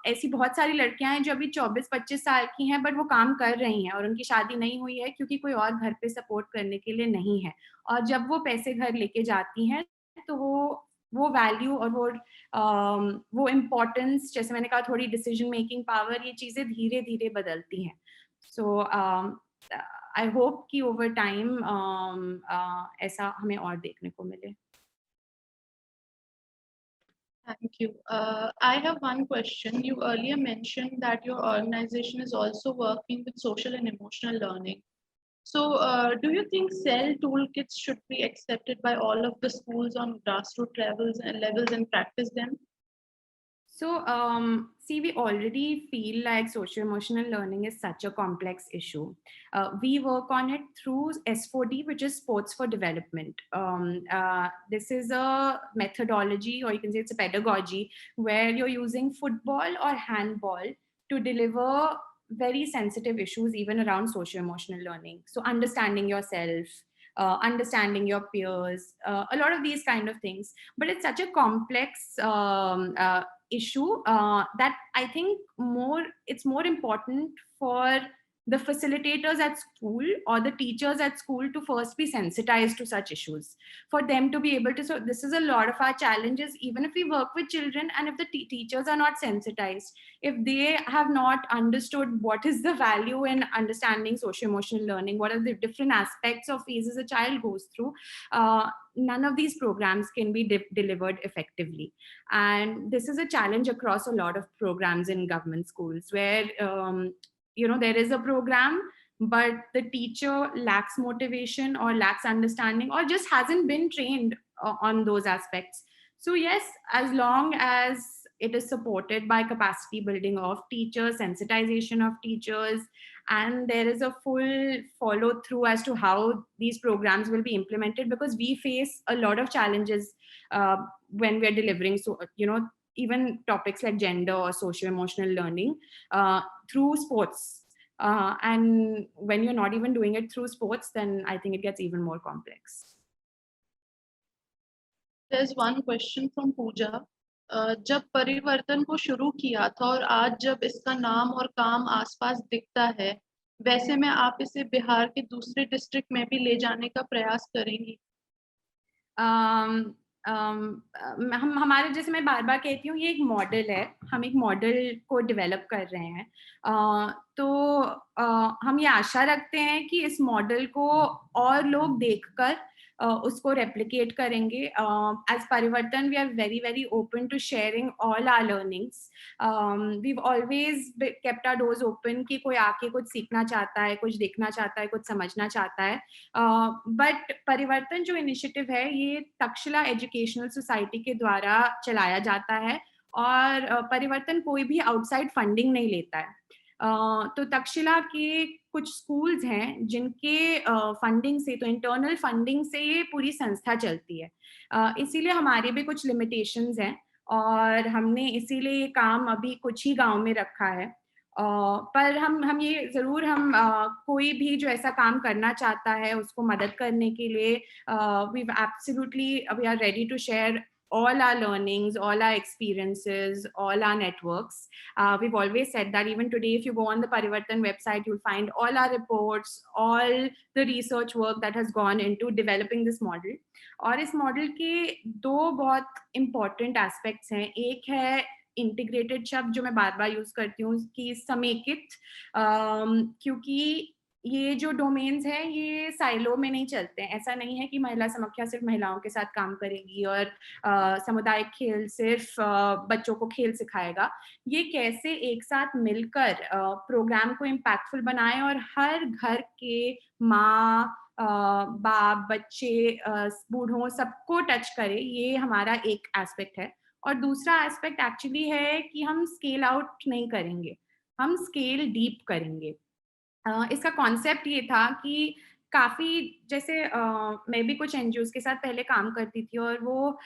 ऐसी बहुत सारी लड़कियां हैं जो अभी 24-25 साल की हैं, बट वो काम कर रही हैं और उनकी शादी नहीं हुई है क्योंकि कोई और घर पे सपोर्ट करने के लिए नहीं है, और जब वो पैसे घर लेके जाती हैं तो वो वो वैल्यू और वो इम्पोर्टेंस, जैसे मैंने कहा थोड़ी डिसीजन मेकिंग पावर, ये चीजें धीरे धीरे बदलती हैं. सो आई होप कि ओवर टाइम ऐसा हमें और देखने को मिले. Thank you. I have one question. You earlier mentioned that your organization is also working with social and emotional learning. So, do you think cell toolkits should be accepted by all of the schools on grassroots levels and practice them? So, see, we already feel like socio-emotional learning is such a complex issue. We work on it through S4D, which is Sports for Development. This is a methodology, or you can say it's a pedagogy, where you're using football or handball to deliver very sensitive issues, even around socio-emotional learning. So, understanding yourself, understanding your peers, a lot of these kind of things. But it's such a complex issue that I think it's more important for the facilitators at school or the teachers at school to first be sensitized to such issues, for them to be able to. So this is a lot of our challenges, even if we work with children, and if the teachers are not sensitized, if they have not understood what is the value in understanding socio-emotional learning, what are the different aspects or phases a child goes through, none of these programs can be delivered effectively. And this is a challenge across a lot of programs in government schools, where there is a program, but the teacher lacks motivation or lacks understanding or just hasn't been trained on those aspects. So yes, as long as it is supported by capacity building of teachers, sensitization of teachers, and there is a full follow through as to how these programs will be implemented, because we face a lot of challenges when we're delivering, so even topics like gender or socio-emotional learning through sports. And when you're not even doing it through sports, then I think it gets even more complex. There's one question from Pooja. जब परिवर्तन को शुरू किया था और आज जब इसका नाम और काम आसपास दिखता है, वैसे में आप इसे बिहार के दूसरे डिस्ट्रिक्ट में भी ले जाने का प्रयास करेंगी? हम हमारे, जैसे मैं बार बार कहती हूँ, ये एक मॉडल है, हम एक मॉडल को डेवलप कर रहे हैं. तो हम ये आशा रखते हैं कि इस मॉडल को और लोग देखकर उसको रेप्लिकेट करेंगे. As Parivartan we are very very open to sharing all our learnings. We always kept our doors open कि कोई आके कुछ सीखना चाहता है, कुछ देखना चाहता है, कुछ समझना चाहता है. बट परिवर्तन जो इनिशिएटिव है, ये तक्षशिला एजुकेशनल सोसाइटी के द्वारा चलाया जाता है, और परिवर्तन कोई भी आउटसाइड फंडिंग नहीं लेता है. तो तक्षशिला के कुछ स्कूल्स हैं जिनके फंडिंग से, तो इंटरनल फंडिंग से ये पूरी संस्था चलती है. इसीलिए हमारे भी कुछ लिमिटेशंस हैं, और हमने इसीलिए ये काम अभी कुछ ही गांव में रखा है. पर हम ये जरूर, हम कोई भी जो ऐसा काम करना चाहता है उसको मदद करने के लिए we are ready to share all our learnings, all our experiences, all our networks. We've always said that. Even today, if you go on the Parivartan website, you'll find all our reports, all the research work that has gone into developing this model. और इस model के दो बहुत important aspects हैं. एक है integrated शब्द, जो मैं बार बार यूज करती हूँ, कि समेकित, क्योंकि ये जो डोमेन्स हैं ये साइलो में नहीं चलते हैं. ऐसा नहीं है कि महिला समाख्या सिर्फ महिलाओं के साथ काम करेगी और सामुदायिक खेल सिर्फ बच्चों को खेल सिखाएगा. ये कैसे एक साथ मिलकर प्रोग्राम को इम्पैक्टफुल बनाए और हर घर के माँ, बाप, बच्चे, बूढ़ों, सबको टच करे, ये हमारा एक एस्पेक्ट है. और दूसरा एस्पेक्ट एक्चुअली है कि हम स्केल आउट नहीं करेंगे, हम स्केल डीप करेंगे. इसका कॉन्सेप्ट ये था कि काफ़ी, जैसे मैं भी कुछ एनजीओज के साथ पहले काम करती थी, और वो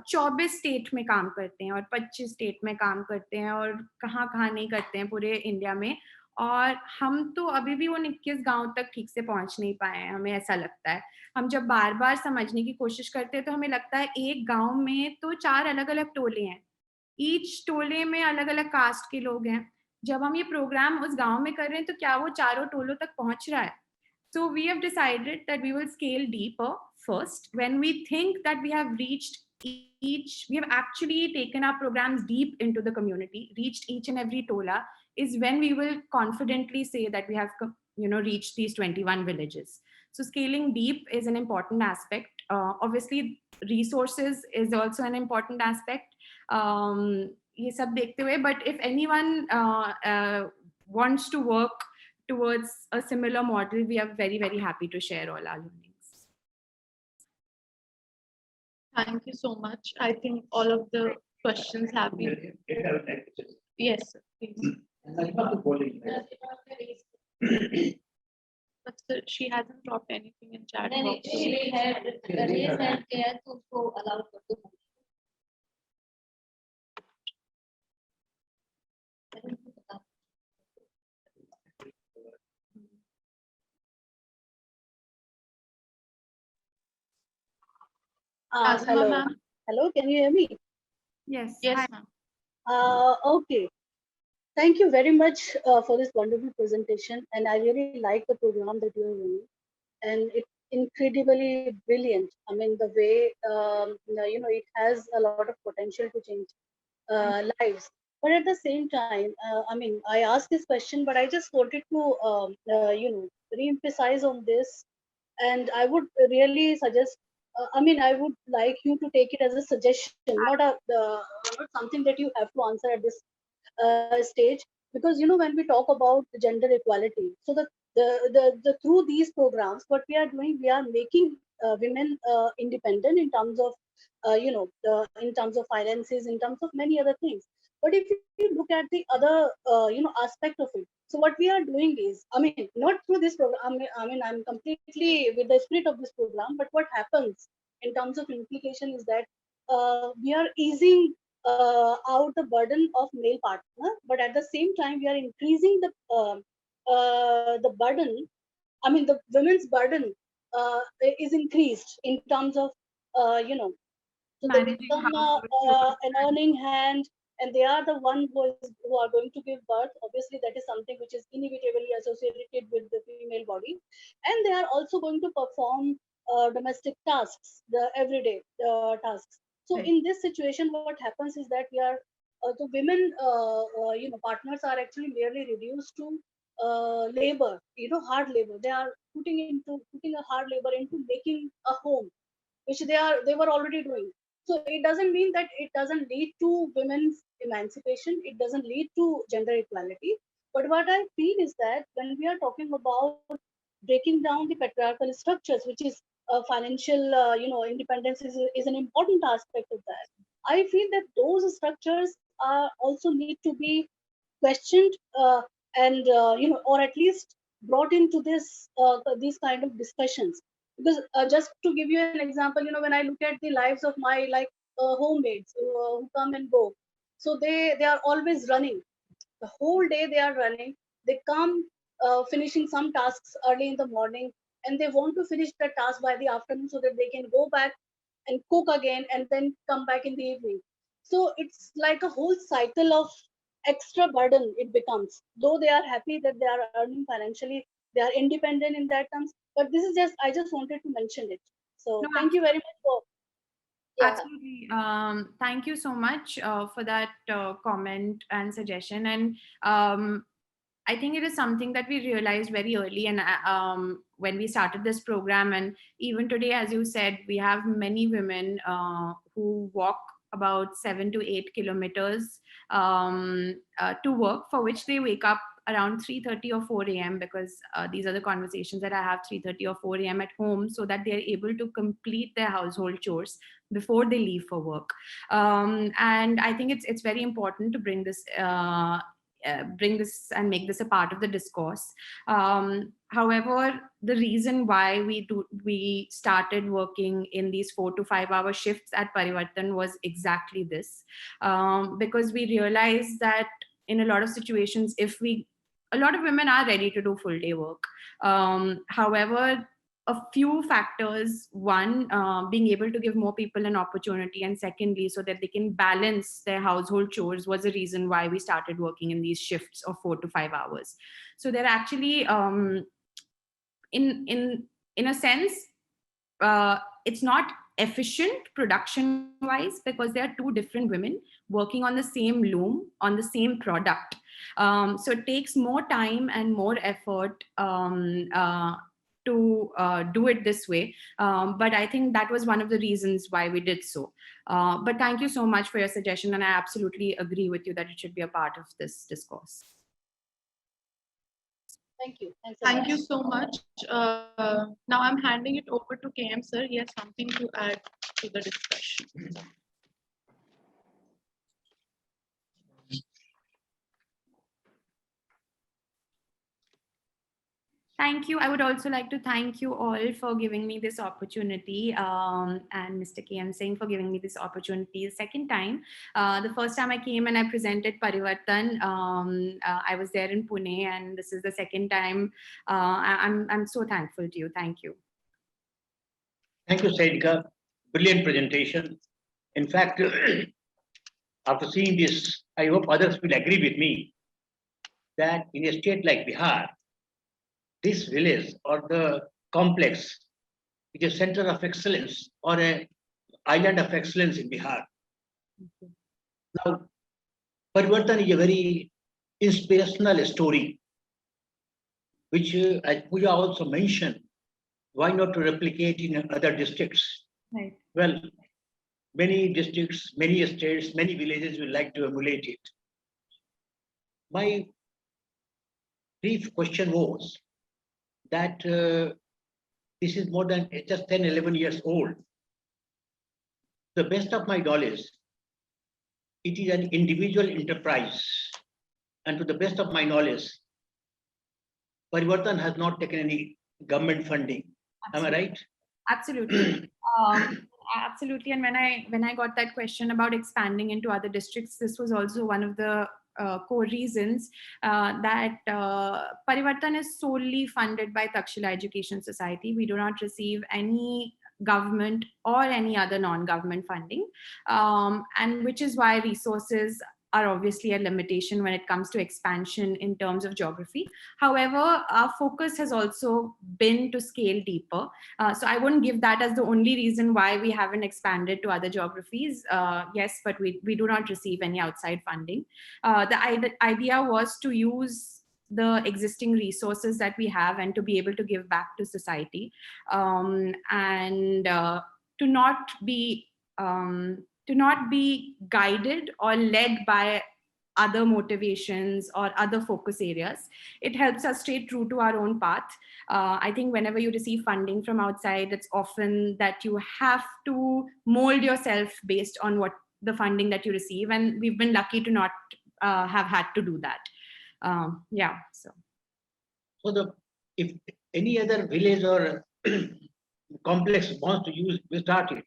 24 स्टेट में काम करते हैं और 25 स्टेट में काम करते हैं, और कहाँ कहाँ नहीं करते हैं पूरे इंडिया में. और हम तो अभी भी उन 21 गाँव तक ठीक से पहुंच नहीं पाए हैं, हमें ऐसा लगता है. हम जब बार बार समझने की कोशिश करते हैं तो हमें लगता है एक गाँव में तो 4 अलग अलग टोले हैं, ईच टोले में अलग अलग कास्ट के लोग हैं. जब हम ये प्रोग्राम उस गांव में कर रहे हैं तो क्या वो चारों टोलों तक पहुंच रहा है? So we have decided that we will scale deeper first. When we think that we have reached we have actually taken our programs deep into the community, reached each and every tola, is when we will confidently say that we have reached these 21 villages. So scaling deep is an important aspect. Obviously, resources is also an important aspect. ये सब देखते हुए, but if anyone wants to work towards a similar model, we are very, very happy to share all our learnings. Thank you so much. I think all of the questions have been. Yes, sir, please. But sir, she hasn't dropped anything in chat box. She had raised hand there to allow her to move. Asma, Hello. ma'am. Hello, can you hear me? Yes. Yes, Hi. ma'am. Okay. Thank you very much for this wonderful presentation. And I really like the program that you're running. And it's incredibly brilliant. I mean, the way, it has a lot of potential to change lives. But at the same time, I asked this question, but I just wanted to, re-emphasize on this. And I would really suggest, I would like you to take it as a suggestion, not something that you have to answer at this stage, because when we talk about gender equality, so through these programs, what we are doing, we are making women independent in terms of in terms of finances, in terms of many other things. But if you look at the other aspect of it, so what we are doing is, not through this program, I'm completely with the spirit of this program, but what happens in terms of implication is that we are easing out the burden of male partner, but at the same time we are increasing the burden. The women's burden is increased in terms of so they Managing become household an earning hand, and they are the one who are going to give birth. Obviously, that is something which is inevitably associated with the female body, and they are also going to perform domestic tasks, the everyday tasks. So Right. in this situation, what happens is that we are the women, partners are actually merely reduced to labor, hard labor. They are putting a hard labor into making a home, which they were already doing. So it doesn't mean that it doesn't lead to women's emancipation, it doesn't lead to gender equality. But what I feel is that when we are talking about breaking down the patriarchal structures, which is financial independence is an important aspect of that. I feel that those structures are also need to be questioned, and or at least brought into these kind of discussions. Because just to give you an example, when I look at the lives of my homemaids who come and go, so they are always running the whole day. They are running, they come finishing some tasks early in the morning, and they want to finish the task by the afternoon so that they can go back and cook again and then come back in the evening. So it's like a whole cycle of extra burden it becomes, though they are happy that they are earning financially, they are independent in that terms. But this is just, I just wanted to mention it. So No, thank you very much for, yeah. absolutely. Thank you so much for that comment and suggestion. And I think it is something that we realized very early, and when we started this program, and even today, as you said, we have many women who walk about 7 to 8 kilometers to work, for which they wake up around 3:30 or 4 a.m. because these are the conversations that I have 3:30 or 4 a.m. at home, so that they're able to complete their household chores before they leave for work. And I think it's very important to bring this and make this a part of the discourse. However, the reason why we started working in these 4 to 5 hour shifts at Parivartan was exactly this, because we realized that in a lot of situations, a lot of women are ready to do full day work. However, a few factors: one, being able to give more people an opportunity, and secondly, so that they can balance their household chores, was the reason why we started working in these shifts of 4 to 5 hours. So they're actually in a sense, it's not efficient production wise, because there are two different women working on the same loom on the same product. So it takes more time and more effort to do it this way. But I think that was one of the reasons why we did so. But thank you so much for your suggestion. And I absolutely agree with you that it should be a part of this discourse. Thank you. Thank you so much. Now I'm handing it over to KM sir. He has something to add to the discussion. Thank you. I would also like to thank you all for giving me this opportunity, and Mr. KM Singh for giving me this opportunity the second time. The first time I came and I presented Parivartan, I was there in Pune, and this is the second time. I'm so thankful to you. Thank you. Thank you, Setika. Brilliant presentation. In fact, after seeing this, I hope others will agree with me that in a state like Bihar, this village or the complex is a center of excellence or an island of excellence in Bihar. Now, Parivartan is a very inspirational story, which, as Pooja also mentioned, why not to replicate in other districts? Right. Well, many districts, many states, many villages will like to emulate it. My brief question was that this is more than just 10, 11 years old. The best of my knowledge, it is an individual enterprise. And to the best of my knowledge, Parivartan has not taken any government funding. Am I right? Absolutely. Absolutely. And when I got that question about expanding into other districts, this was also one of the core reasons that Parivartan is solely funded by Takshila Education Society. We do not receive any government or any other non-government funding, and which is why resources are obviously a limitation when it comes to expansion in terms of geography. However, our focus has also been to scale deeper. So I wouldn't give that as the only reason why we haven't expanded to other geographies. Yes, but we do not receive any outside funding. The idea was to use the existing resources that we have and to be able to give back to society, and to not be guided or led by other motivations or other focus areas. It helps us stay true to our own path. I think whenever you receive funding from outside, it's often that you have to mold yourself based on what the funding that you receive. And we've been lucky to not have had to do that. Yeah. So if any other village or complex wants to use, we start it.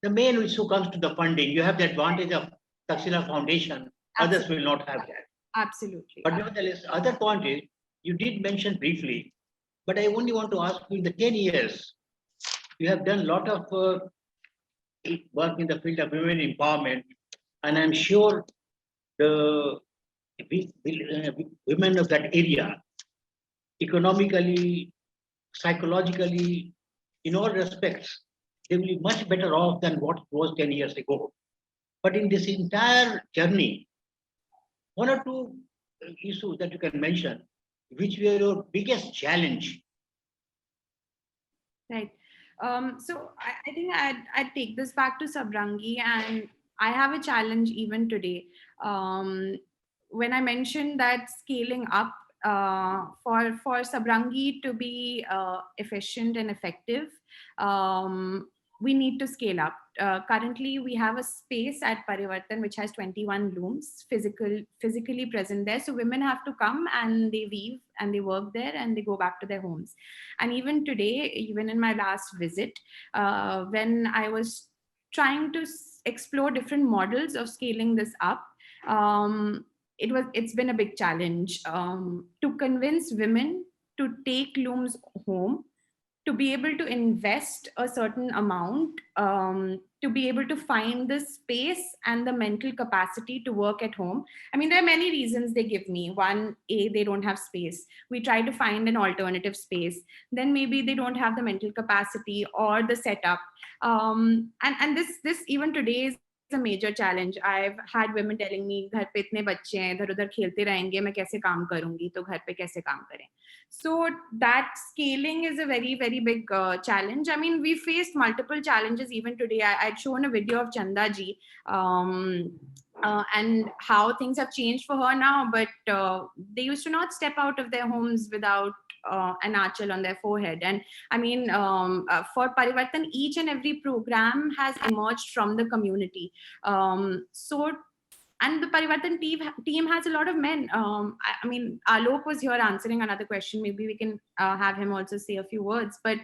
The main issue comes to the funding. You have the advantage of Takshila Foundation. Others will not have that. Absolutely. But nevertheless, other point is, you did mention briefly, but I only want to ask you, in the 10 years, you have done a lot of work in the field of women empowerment, and I'm sure the women of that area, economically, psychologically, in all respects, they will be much better off than what was 10 years ago. But in this entire journey, one or two issues that you can mention, which were your biggest challenge? Right. So I think I'd take this back to Subrangi, and I have a challenge even today. When I mentioned that scaling up for Subrangi to be efficient and effective, we need to scale up. Currently, we have a space at Parivartan which has 21 looms physically present there. So women have to come and they weave and they work there and they go back to their homes. And even today, even in my last visit, when I was trying to explore different models of scaling this up, it's been a big challenge to convince women to take looms home to be able to invest a certain amount, to be able to find the space and the mental capacity to work at home. I mean, there are many reasons they give me. One, they don't have space. We try to find an alternative space. Then maybe they don't have the mental capacity or the setup. And this even today is a major challenge. I've had women telling me, घर पे इतने बच्चे हैं, इधर उधर खेलते रहेंगे, मैं कैसे काम करूंगी, तो घर पे कैसे काम करें. So that scaling is a very, very big challenge. I mean, we faced multiple challenges even today. I'd shown a video of Chanda ji and how things have changed for her now, but they used to not step out of their homes without an archal on their forehead. And I mean, for Parivartan, each and every program has emerged from the community. And the Parivartan team has a lot of men. I mean, Alok was here answering another question. Maybe we can have him also say a few words. But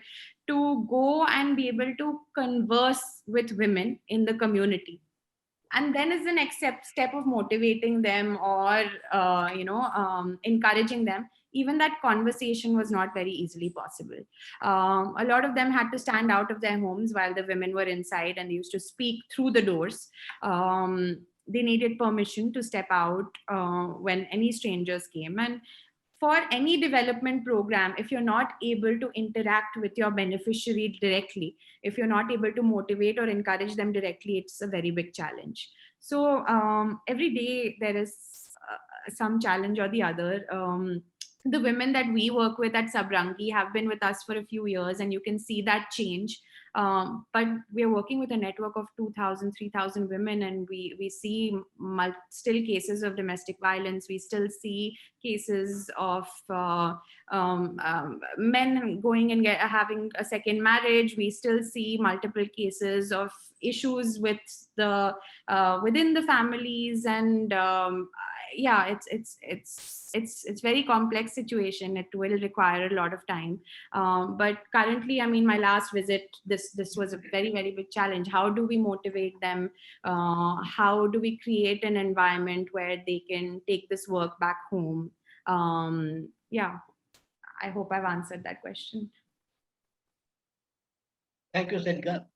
to go and be able to converse with women in the community, and then is the next step of motivating them or encouraging them. Even that conversation was not very easily possible. A lot of them had to stand out of their homes while the women were inside, and they used to speak through the doors. They needed permission to step out when any strangers came. And for any development program, if you're not able to interact with your beneficiary directly, if you're not able to motivate or encourage them directly, it's a very big challenge. So every day there is some challenge or the other. The women that we work with at Subrangi have been with us for a few years, and you can see that change. But we are working with a network of 2,000, 3,000 women, and we see still cases of domestic violence. We still see cases of men going and having a second marriage. We still see multiple cases of issues with the within the families, and yeah, it's very complex situation. It will require a lot of time. But currently, I mean, my last visit, this was a very, very big challenge. How do we motivate them? How do we create an environment where they can take this work back home? Yeah, I hope I've answered that question. Thank you, Setika.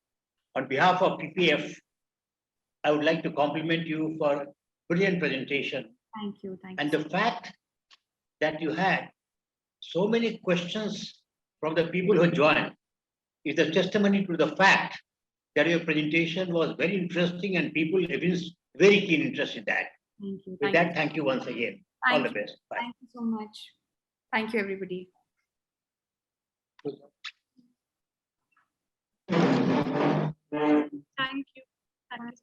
On behalf of PPF, I would like to compliment you for brilliant presentation. Thank you. Thank and you. the fact that you had so many questions from the people who joined is a testimony to the fact that your presentation was very interesting and people evinced very keen interest in that. Thank you. With that, thank you once again. All the best. Bye. Thank you so much. Thank you, everybody. Thank you. Thank you so much.